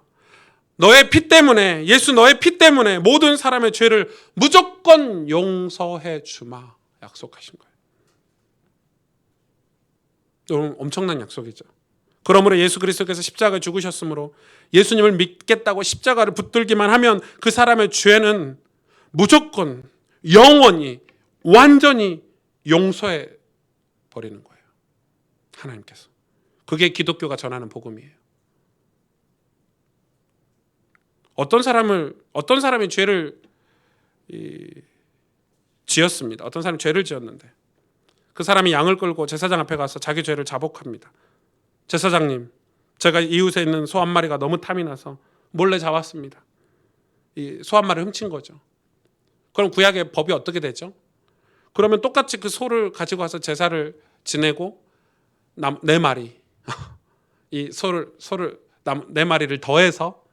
S1: 너의 피 때문에, 예수 너의 피 때문에 모든 사람의 죄를 무조건 용서해 주마 약속하신 거예요. 너무 엄청난 약속이죠. 그러므로 예수 그리스도께서 십자가에 죽으셨으므로 예수님을 믿겠다고 십자가를 붙들기만 하면 그 사람의 죄는 무조건 영원히 완전히 용서해 버리는 거예요. 하나님께서. 그게 기독교가 전하는 복음이에요. 어떤 사람이 죄를 지었습니다. 어떤 사람이 죄를 지었는데 그 사람이 양을 끌고 제사장 앞에 가서 자기 죄를 자복합니다. 제사장님, 제가 이웃에 있는 소 한 마리가 너무 탐이 나서 몰래 잡았습니다. 이 소 한 마리를 훔친 거죠. 그럼 구약의 법이 어떻게 되죠? 그러면 똑같이 그 소를 가지고 와서 제사를 지내고 네 마리 이 소를 네 마리를 더해서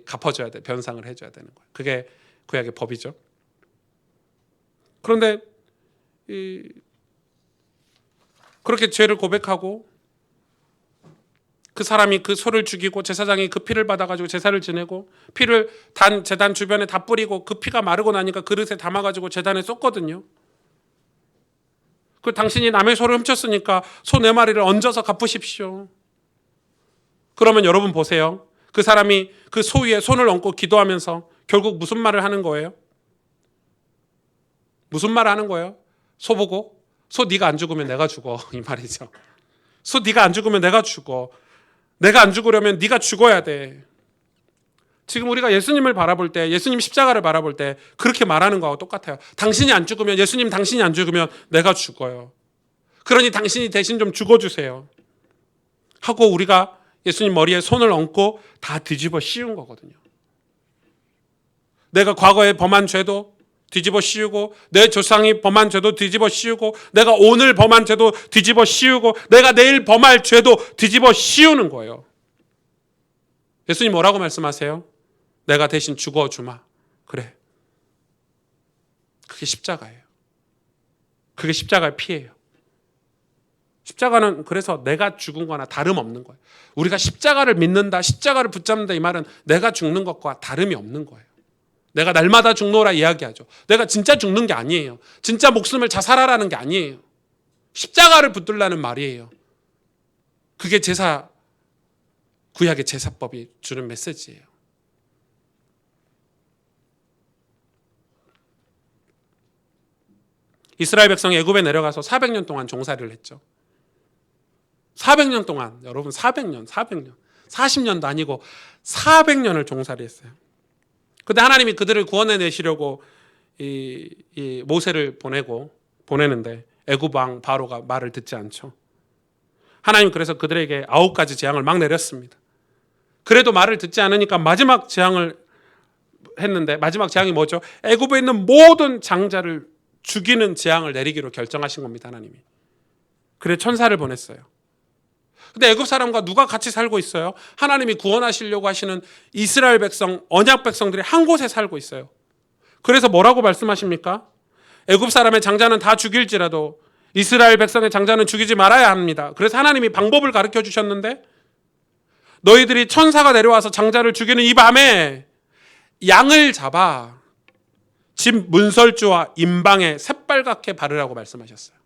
S1: 갚아줘야 돼, 변상을 해줘야 되는 거예요. 그게 구약의 법이죠. 그런데 그렇게 죄를 고백하고 그 사람이 그 소를 죽이고 제사장이 그 피를 받아가지고 제사를 지내고 피를 제단 주변에 다 뿌리고 그 피가 마르고 나니까 그릇에 담아가지고 제단에 쏟거든요. 그 당신이 남의 소를 훔쳤으니까 소 네 마리를 얹어서 갚으십시오. 그러면 여러분 보세요. 그 사람이 그 소 위에 손을 얹고 기도하면서 결국 무슨 말을 하는 거예요? 무슨 말을 하는 거예요? 소 보고 소 네가 안 죽으면 내가 죽어 이 말이죠. 소 네가 안 죽으면 내가 죽어. 내가 안 죽으려면 네가 죽어야 돼. 지금 우리가 예수님을 바라볼 때, 예수님 십자가를 바라볼 때 그렇게 말하는 거하고 똑같아요. 당신이 안 죽으면, 예수님 당신이 안 죽으면 내가 죽어요. 그러니 당신이 대신 좀 죽어주세요 하고 우리가 예수님 머리에 손을 얹고 다 뒤집어 씌운 거거든요. 내가 과거에 범한 죄도 뒤집어 씌우고, 내 조상이 범한 죄도 뒤집어 씌우고, 내가 오늘 범한 죄도 뒤집어 씌우고, 내가 내일 범할 죄도 뒤집어 씌우는 거예요. 예수님 뭐라고 말씀하세요? 내가 대신 죽어주마. 그래. 그게 십자가예요. 그게 십자가의 피예요. 십자가는 그래서 내가 죽은 거나 다름없는 거예요. 우리가 십자가를 믿는다, 십자가를 붙잡는다 이 말은 내가 죽는 것과 다름이 없는 거예요. 내가 날마다 죽노라 이야기하죠. 내가 진짜 죽는 게 아니에요. 진짜 목숨을 자살하라는 게 아니에요. 십자가를 붙들라는 말이에요. 그게 구약의 제사법이 주는 메시지예요. 이스라엘 백성이 애굽에 내려가서 400년 동안 종살이를 했죠. 400년 동안, 여러분 400년 40년도 아니고 400년을 종살이했어요. 근데 하나님이 그들을 구원해내시려고 이 모세를 보내는데 애굽 왕 바로가 말을 듣지 않죠. 하나님 그래서 그들에게 9가지 재앙을 막 내렸습니다. 그래도 말을 듣지 않으니까 마지막 재앙을 했는데, 마지막 재앙이 뭐죠? 애굽에 있는 모든 장자를 죽이는 재앙을 내리기로 결정하신 겁니다. 하나님이. 그래 천사를 보냈어요. 근데 애굽 사람과 누가 같이 살고 있어요? 하나님이 구원하시려고 하시는 이스라엘 백성, 언약 백성들이 한 곳에 살고 있어요. 그래서 뭐라고 말씀하십니까? 애굽 사람의 장자는 다 죽일지라도 이스라엘 백성의 장자는 죽이지 말아야 합니다. 그래서 하나님이 방법을 가르쳐 주셨는데 너희들이 천사가 내려와서 장자를 죽이는 이 밤에 양을 잡아 집 문설주와 임방에 새빨갛게 바르라고 말씀하셨어요.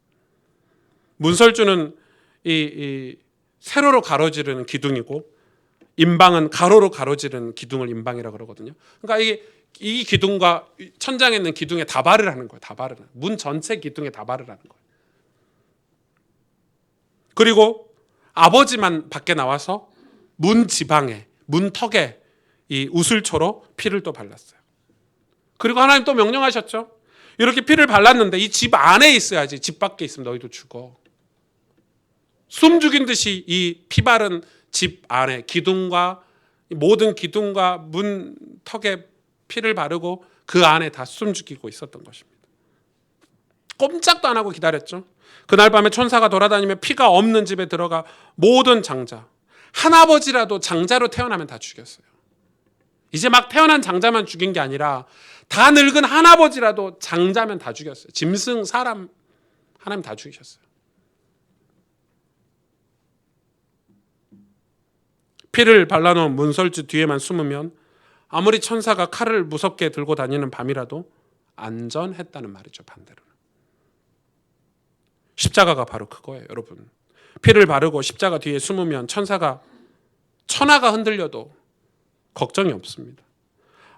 S1: 문설주는 이 세로로 가로지르는 기둥이고 임방은 가로로 가로지르는 기둥을 임방이라고 그러거든요. 그러니까 이 기둥과 천장에 있는 기둥에 다발을 하는 거예요. 다발을. 문 전체 기둥에 다발을 하는 거예요. 그리고 아버지만 밖에 나와서 문 지방에, 문턱에 이 우슬초로 피를 또 발랐어요. 그리고 하나님 또 명령하셨죠. 이렇게 피를 발랐는데 이 집 안에 있어야지. 집 밖에 있으면 너희도 죽어. 숨 죽인 듯이 이 피 바른 집 안에 기둥과 모든 기둥과 문턱에 피를 바르고 그 안에 다 숨 죽이고 있었던 것입니다. 꼼짝도 안 하고 기다렸죠. 그날 밤에 천사가 돌아다니며 피가 없는 집에 들어가 모든 장자, 한아버지라도 장자로 태어나면 다 죽였어요. 이제 막 태어난 장자만 죽인 게 아니라 다 늙은 한아버지라도 장자면 다 죽였어요. 짐승, 사람, 하나님 다 죽이셨어요. 피를 발라놓은 문설주 뒤에만 숨으면 아무리 천사가 칼을 무섭게 들고 다니는 밤이라도 안전했다는 말이죠. 반대로는. 십자가가 바로 그거예요. 여러분. 피를 바르고 십자가 뒤에 숨으면 천하가 흔들려도 걱정이 없습니다.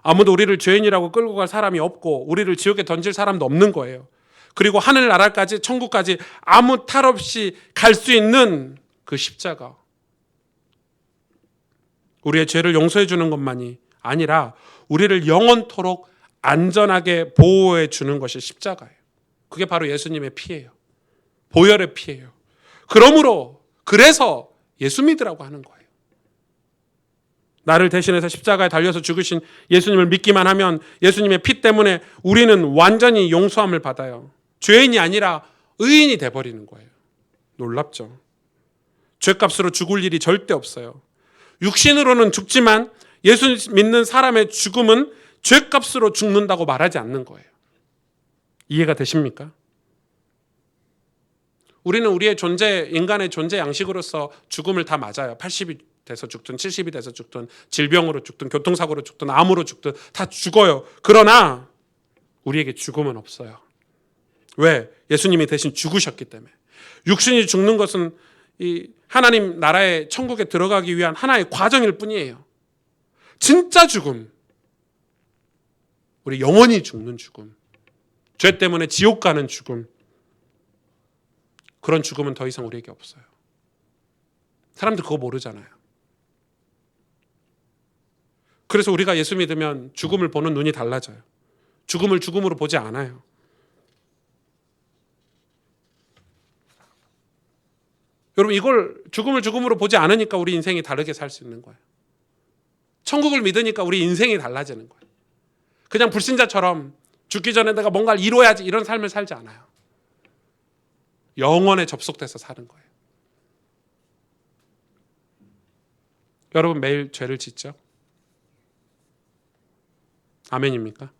S1: 아무도 우리를 죄인이라고 끌고 갈 사람이 없고 우리를 지옥에 던질 사람도 없는 거예요. 그리고 하늘나라까지 천국까지 아무 탈 없이 갈 수 있는 그 십자가. 우리의 죄를 용서해 주는 것만이 아니라 우리를 영원토록 안전하게 보호해 주는 것이 십자가예요. 그게 바로 예수님의 피예요. 보혈의 피예요. 그래서 예수 믿으라고 하는 거예요. 나를 대신해서 십자가에 달려서 죽으신 예수님을 믿기만 하면 예수님의 피 때문에 우리는 완전히 용서함을 받아요. 죄인이 아니라 의인이 돼버리는 거예요. 놀랍죠? 죄값으로 죽을 일이 절대 없어요. 육신으로는 죽지만 예수 믿는 사람의 죽음은 죄값으로 죽는다고 말하지 않는 거예요. 이해가 되십니까? 우리는 우리의 인간의 존재 양식으로서 죽음을 다 맞아요. 80이 돼서 죽든 70이 돼서 죽든 질병으로 죽든 교통사고로 죽든 암으로 죽든 다 죽어요. 그러나 우리에게 죽음은 없어요. 왜? 예수님이 대신 죽으셨기 때문에. 육신이 죽는 것은 이 하나님 나라의 천국에 들어가기 위한 하나의 과정일 뿐이에요. 진짜 죽음. 우리 영원히 죽는 죽음. 죄 때문에 지옥 가는 죽음. 그런 죽음은 더 이상 우리에게 없어요. 사람들 그거 모르잖아요. 그래서 우리가 예수 믿으면 죽음을 보는 눈이 달라져요. 죽음을 죽음으로 보지 않아요. 여러분 이걸 죽음을 죽음으로 보지 않으니까 우리 인생이 다르게 살 수 있는 거예요. 천국을 믿으니까 우리 인생이 달라지는 거예요. 그냥 불신자처럼 죽기 전에 내가 뭔가를 이뤄야지 이런 삶을 살지 않아요. 영원에 접속돼서 사는 거예요. 여러분 매일 죄를 짓죠? 아멘입니까?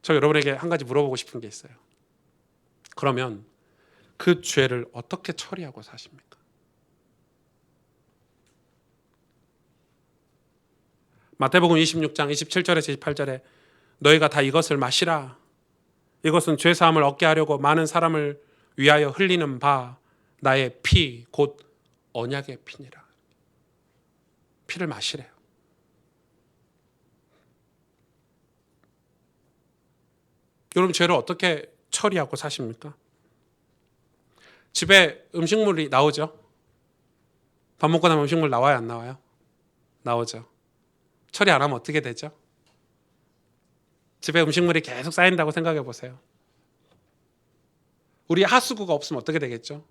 S1: 저 여러분에게 한 가지 물어보고 싶은 게 있어요. 그러면 그 죄를 어떻게 처리하고 사십니까? 마태복음 26장 27절에서 28절에 너희가 다 이것을 마시라. 이것은 죄사함을 얻게 하려고 많은 사람을 위하여 흘리는 바 나의 피 곧 언약의 피니라. 피를 마시래요. 여러분 죄를 어떻게 처리하고 사십니까? 집에 음식물이 나오죠? 밥 먹고 나면 음식물 나와요? 안 나와요? 나오죠. 처리 안 하면 어떻게 되죠? 집에 음식물이 계속 쌓인다고 생각해 보세요. 우리 하수구가 없으면 어떻게 되겠죠?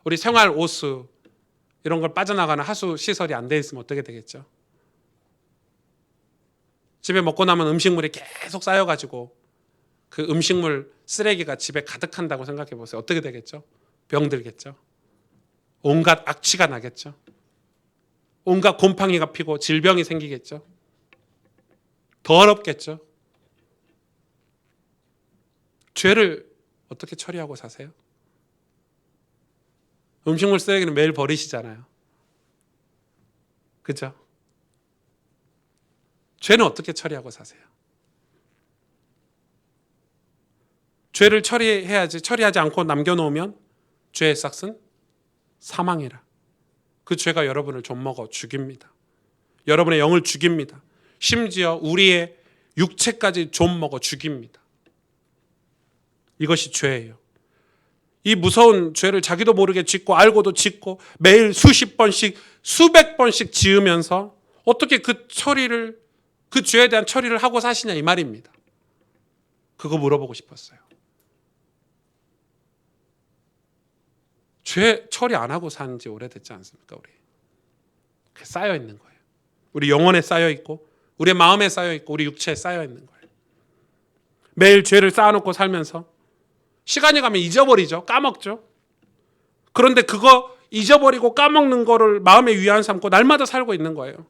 S1: 우리 생활 오수 이런 걸 빠져나가는 하수 시설이 안 돼 있으면 어떻게 되겠죠? 집에 먹고 남은 음식물이 계속 쌓여가지고 그 음식물 쓰레기가 집에 가득한다고 생각해 보세요. 어떻게 되겠죠? 병들겠죠? 온갖 악취가 나겠죠? 온갖 곰팡이가 피고 질병이 생기겠죠? 더럽겠죠? 죄를 어떻게 처리하고 사세요? 음식물 쓰레기는 매일 버리시잖아요. 그죠? 죄는 어떻게 처리하고 사세요? 죄를 처리해야지, 처리하지 않고 남겨놓으면 죄의 싹은 사망이라. 그 죄가 여러분을 좀먹어 죽입니다. 여러분의 영을 죽입니다. 심지어 우리의 육체까지 좀먹어 죽입니다. 이것이 죄예요. 이 무서운 죄를 자기도 모르게 짓고 알고도 짓고 매일 수십 번씩 수백 번씩 지으면서 어떻게 그 죄에 대한 처리를 하고 사시냐 이 말입니다. 그거 물어보고 싶었어요. 죄 처리 안 하고 산 지 오래됐지 않습니까? 우리 쌓여 있는 거예요. 우리 영혼에 쌓여 있고 우리 마음에 쌓여 있고 우리 육체에 쌓여 있는 거예요. 매일 죄를 쌓아놓고 살면서 시간이 가면 잊어버리죠. 까먹죠. 그런데 그거 잊어버리고 까먹는 거를 마음의 위안 삼고 날마다 살고 있는 거예요.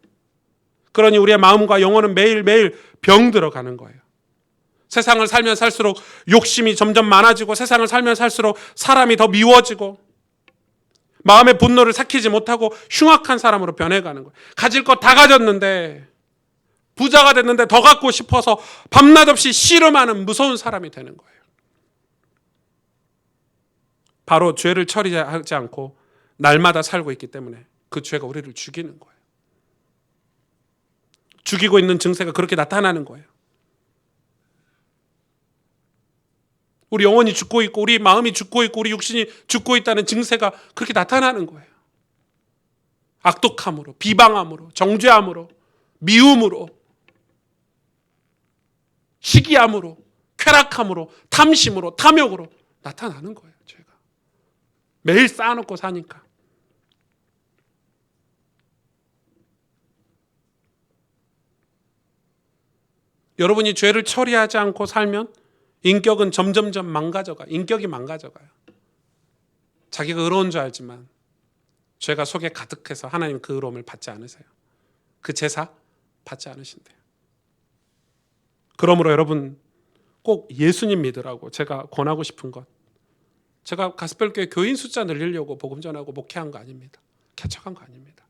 S1: 그러니 우리의 마음과 영혼은 매일매일 병들어가는 거예요. 세상을 살면 살수록 욕심이 점점 많아지고 세상을 살면 살수록 사람이 더 미워지고 마음의 분노를 삭히지 못하고 흉악한 사람으로 변해가는 거예요. 가질 것 다 가졌는데 부자가 됐는데 더 갖고 싶어서 밤낮 없이 씨름하는 무서운 사람이 되는 거예요. 바로 죄를 처리하지 않고 날마다 살고 있기 때문에 그 죄가 우리를 죽이는 거예요. 죽이고 있는 증세가 그렇게 나타나는 거예요. 우리 영혼이 죽고 있고 우리 마음이 죽고 있고 우리 육신이 죽고 있다는 증세가 그렇게 나타나는 거예요. 악독함으로, 비방함으로, 정죄함으로, 미움으로, 시기함으로, 쾌락함으로, 탐심으로, 탐욕으로 나타나는 거예요. 죄가 매일 쌓아놓고 사니까. 여러분이 죄를 처리하지 않고 살면 인격은 점점점 망가져가요. 인격이 망가져가요. 자기가 의로운 줄 알지만 죄가 속에 가득해서 하나님 그 의로움을 받지 않으세요. 그 제사 받지 않으신대요. 그러므로 여러분 꼭 예수님 믿으라고 제가 권하고 싶은 것, 제가 가스펠교회 교인 숫자 늘리려고 복음 전하고 목회한 거 아닙니다. 개척한 거 아닙니다.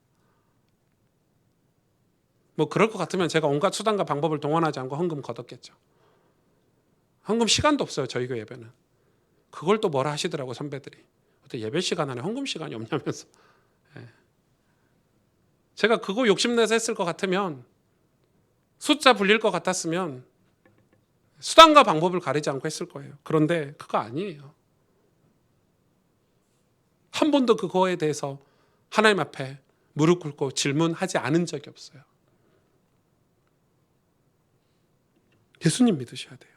S1: 뭐 그럴 것 같으면 제가 온갖 수단과 방법을 동원하지 않고 헌금 걷었겠죠. 헌금 시간도 없어요. 저희 교회 예배는. 그걸 또 뭐라 하시더라고 선배들이. 어떻게 예배 시간 안에 헌금 시간이 없냐면서. 제가 그거 욕심내서 했을 것 같으면, 숫자 불릴 것 같았으면 수단과 방법을 가리지 않고 했을 거예요. 그런데 그거 아니에요. 한 번도 그거에 대해서 하나님 앞에 무릎 꿇고 질문하지 않은 적이 없어요. 예수님 믿으셔야 돼요.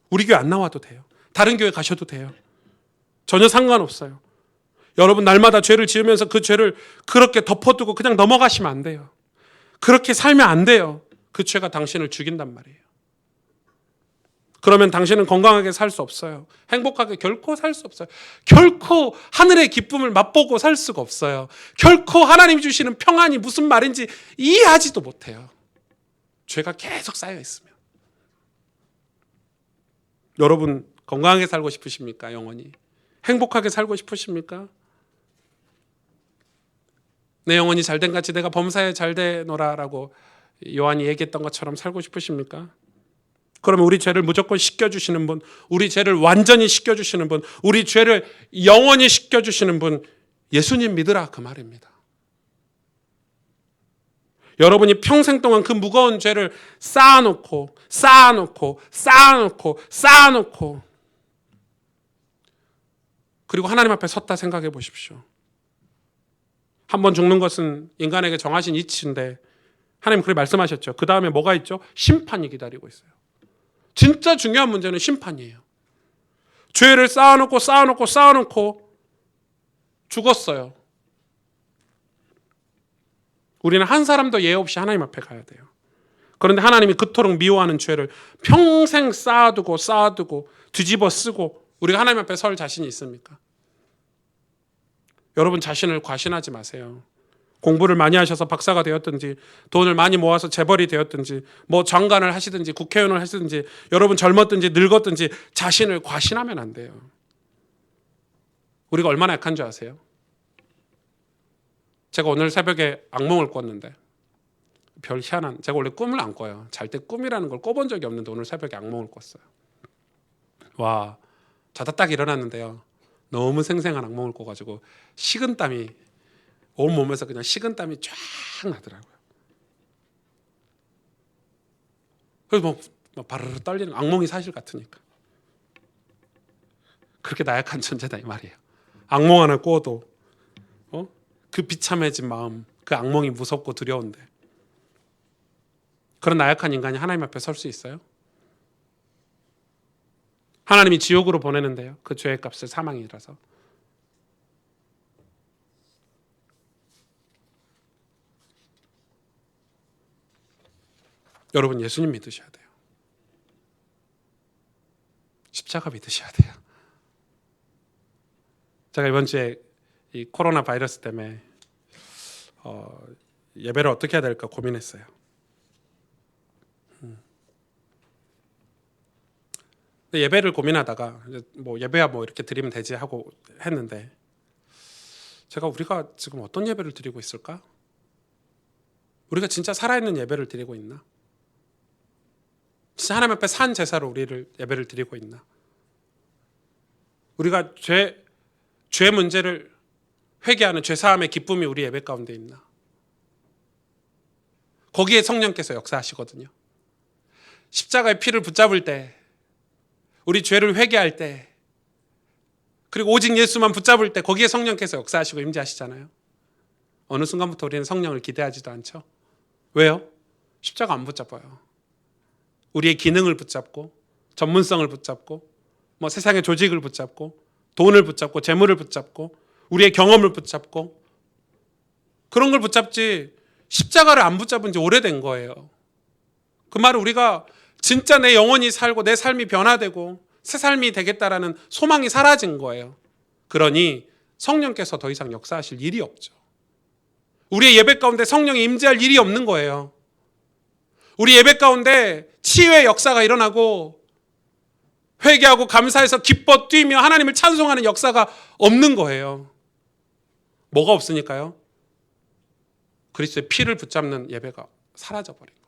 S1: 우리 교회 안 나와도 돼요. 다른 교회 가셔도 돼요. 전혀 상관없어요. 여러분 날마다 죄를 지으면서 그 죄를 그렇게 덮어두고 그냥 넘어가시면 안 돼요. 그렇게 살면 안 돼요. 그 죄가 당신을 죽인단 말이에요. 그러면 당신은 건강하게 살 수 없어요. 행복하게 결코 살 수 없어요. 결코 하늘의 기쁨을 맛보고 살 수가 없어요. 결코 하나님이 주시는 평안이 무슨 말인지 이해하지도 못해요. 죄가 계속 쌓여 있으면. 여러분 건강하게 살고 싶으십니까? 영원히 행복하게 살고 싶으십니까? 내 영혼이 잘된 같이 내가 범사에 잘되노라라고 요한이 얘기했던 것처럼 살고 싶으십니까? 그러면 우리 죄를 무조건 씻겨주시는 분, 우리 죄를 완전히 씻겨주시는 분, 우리 죄를 영원히 씻겨주시는 분, 예수님 믿으라 그 말입니다. 여러분이 평생 동안 그 무거운 죄를 쌓아놓고 그리고 하나님 앞에 섰다 생각해 보십시오. 한 번 죽는 것은 인간에게 정하신 이치인데 하나님 그렇게 말씀하셨죠. 그 다음에 뭐가 있죠? 심판이 기다리고 있어요. 진짜 중요한 문제는 심판이에요. 죄를 쌓아놓고 죽었어요. 우리는 한 사람도 예외 없이 하나님 앞에 가야 돼요. 그런데 하나님이 그토록 미워하는 죄를 평생 쌓아두고 뒤집어 쓰고 우리가 하나님 앞에 설 자신이 있습니까? 여러분 자신을 과신하지 마세요. 공부를 많이 하셔서 박사가 되었든지, 돈을 많이 모아서 재벌이 되었든지, 뭐 장관을 하시든지, 국회의원을 하시든지, 여러분 젊었든지 늙었든지 자신을 과신하면 안 돼요. 우리가 얼마나 약한 줄 아세요? 제가 오늘 새벽에 악몽을 꿨는데, 별 희한한, 제가 원래 꿈을 안 꿔요. 잘 때 꿈이라는 걸 꿔본 적이 없는데 오늘 새벽에 악몽을 꿨어요. 와, 자다 딱 일어났는데요, 너무 생생한 악몽을 꿔가지고 식은땀이 온 몸에서 그냥 식은땀이 쫙 나더라고요. 그래서 뭐 바르르 떨리는, 악몽이 사실 같으니까. 그렇게 나약한 존재다 이 말이에요. 악몽 하나 꿔도 그 비참해진 마음, 그 악몽이 무섭고 두려운데, 그런 나약한 인간이 하나님 앞에 설 수 있어요? 하나님이 지옥으로 보내는데요, 그 죄의 값을 사망이라서. 여러분, 예수님 믿으셔야 돼요. 십자가 믿으셔야 돼요. 제가 이번 주에 이 코로나 바이러스 때문에 예배를 어떻게 해야 될까 고민했어요. 근데 예배를 고민하다가 뭐 예배야 뭐 이렇게 드리면 되지 하고 했는데, 우리가 지금 어떤 예배를 드리고 있을까? 우리가 진짜 살아있는 예배를 드리고 있나? 진짜 하나님 앞에 산 제사로 우리를 예배를 드리고 있나? 우리가 죄 문제를 회개하는 죄사함의 기쁨이 우리 예배 가운데 있나? 거기에 성령께서 역사하시거든요. 십자가의 피를 붙잡을 때, 우리 죄를 회개할 때, 그리고 오직 예수만 붙잡을 때 거기에 성령께서 역사하시고 임재하시잖아요. 어느 순간부터 우리는 성령을 기대하지도 않죠. 왜요? 십자가 안 붙잡아요. 우리의 기능을 붙잡고, 전문성을 붙잡고, 뭐 세상의 조직을 붙잡고, 돈을 붙잡고, 재물을 붙잡고, 우리의 경험을 붙잡고, 그런 걸 붙잡지 십자가를 안 붙잡은 지 오래된 거예요. 그 말은 우리가 진짜 내 영혼이 살고 내 삶이 변화되고 새 삶이 되겠다라는 소망이 사라진 거예요. 그러니 성령께서 더 이상 역사하실 일이 없죠. 우리의 예배 가운데 성령이 임재할 일이 없는 거예요. 우리 예배 가운데 치유의 역사가 일어나고 회개하고 감사해서 기뻐 뛰며 하나님을 찬송하는 역사가 없는 거예요. 뭐가 없으니까요? 그리스도의 피를 붙잡는 예배가 사라져버린 거예요.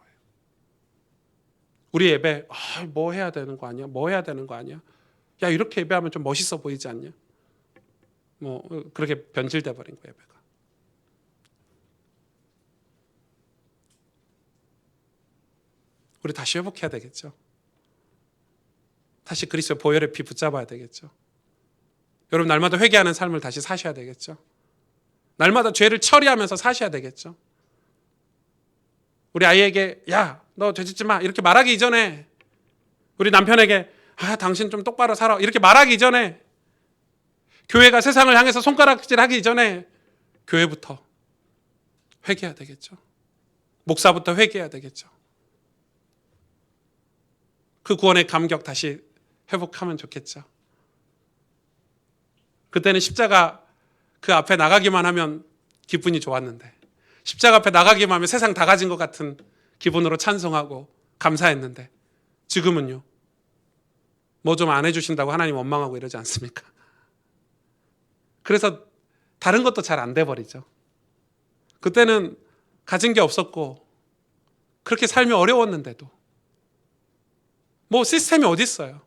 S1: 우리 예배, 뭐 해야 되는 거 아니야? 뭐 해야 되는 거 아니야? 야, 이렇게 예배하면 좀 멋있어 보이지 않냐? 뭐 그렇게 변질돼 버린 거예요, 예배가. 우리 다시 회복해야 되겠죠. 다시 그리스도의 보혈의 피 붙잡아야 되겠죠. 여러분, 날마다 회개하는 삶을 다시 사셔야 되겠죠. 날마다 죄를 처리하면서 사셔야 되겠죠. 우리 아이에게 야, 너 죄 짓지 마 이렇게 말하기 이전에, 우리 남편에게 당신 좀 똑바로 살아 이렇게 말하기 이전에, 교회가 세상을 향해서 손가락질하기 이전에 교회부터 회개해야 되겠죠. 목사부터 회개해야 되겠죠. 그 구원의 감격 다시 회복하면 좋겠죠. 그때는 십자가 그 앞에 나가기만 하면 기분이 좋았는데, 십자가 앞에 나가기만 하면 세상 다 가진 것 같은 기분으로 찬송하고 감사했는데, 지금은요, 뭐 좀 안 해주신다고 하나님 원망하고 이러지 않습니까? 그래서 다른 것도 잘 안 돼버리죠. 그때는 가진 게 없었고 그렇게 삶이 어려웠는데도 뭐 시스템이 어디 있어요?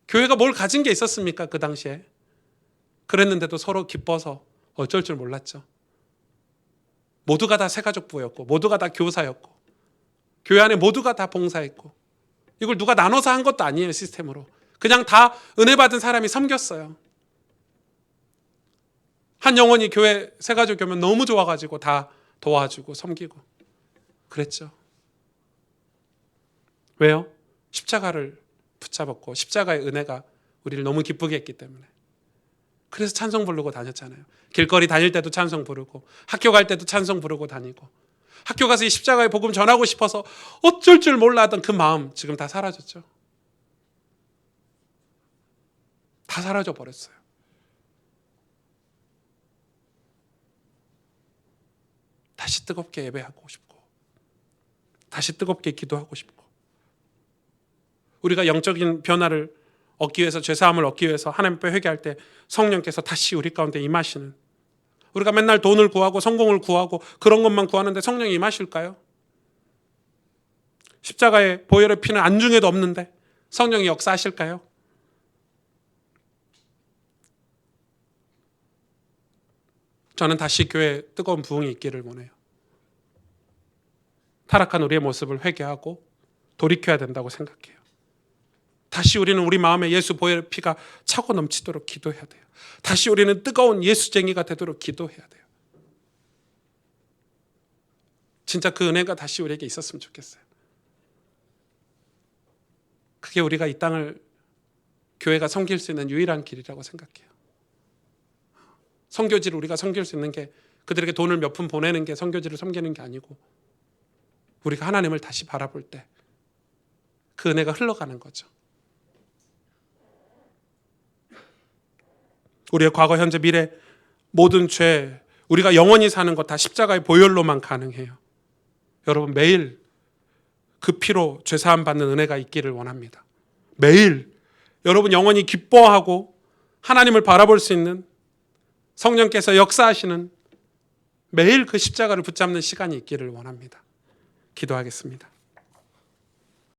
S1: 교회가 뭘 가진 게 있었습니까? 그 당시에. 그랬는데도 서로 기뻐서 어쩔 줄 몰랐죠. 모두가 다 새가족부였고, 모두가 다 교사였고, 교회 안에 모두가 다 봉사했고, 이걸 누가 나눠서 한 것도 아니에요. 시스템으로 그냥 다 은혜 받은 사람이 섬겼어요. 한 영혼이 교회 새가족이 오면 너무 좋아가지고 다 도와주고 섬기고 그랬죠. 왜요? 십자가를 붙잡았고 십자가의 은혜가 우리를 너무 기쁘게 했기 때문에. 그래서 찬송 부르고 다녔잖아요. 길거리 다닐 때도 찬송 부르고, 학교 갈 때도 찬송 부르고 다니고, 학교 가서 이 십자가의 복음 전하고 싶어서 어쩔 줄 몰라 하던 그 마음 지금 다 사라졌죠. 다 사라져 버렸어요. 다시 뜨겁게 예배하고 싶고 다시 뜨겁게 기도하고 싶고 우리가 영적인 변화를 얻기 위해서 죄사함을 얻기 위해서 하나님 앞에 회개할 때 성령께서 다시 우리 가운데 임하시는 우리가 맨날 돈을 구하고 성공을 구하고 그런 것만 구하는데 성령이 임하실까요? 십자가의 보혈의 피는 안중에도 없는데 성령이 역사하실까요? 저는 다시 교회에 뜨거운 부흥이 있기를 원해요. 타락한 우리의 모습을 회개하고 돌이켜야 된다고 생각해요. 다시 우리는 우리 마음에 예수 보혈의 피가 차고 넘치도록 기도해야 돼요. 다시 우리는 뜨거운 예수쟁이가 되도록 기도해야 돼요. 진짜 그 은혜가 다시 우리에게 있었으면 좋겠어요. 그게 우리가 이 땅을 교회가 섬길 수 있는 유일한 길이라고 생각해요. 선교지를 우리가 섬길 수 있는 게 그들에게 돈을 몇 푼 보내는 게 선교지를 섬기는 게 아니고 우리가 하나님을 다시 바라볼 때 그 은혜가 흘러가는 거죠. 우리의 과거, 현재, 미래 모든 죄 우리가 영원히 사는 것 다 십자가의 보혈로만 가능해요. 여러분 매일 그 피로 죄사함 받는 은혜가 있기를 원합니다. 매일 여러분 영원히 기뻐하고 하나님을 바라볼 수 있는 성령께서 역사하시는 매일 그 십자가를 붙잡는 시간이 있기를 원합니다. 기도하겠습니다.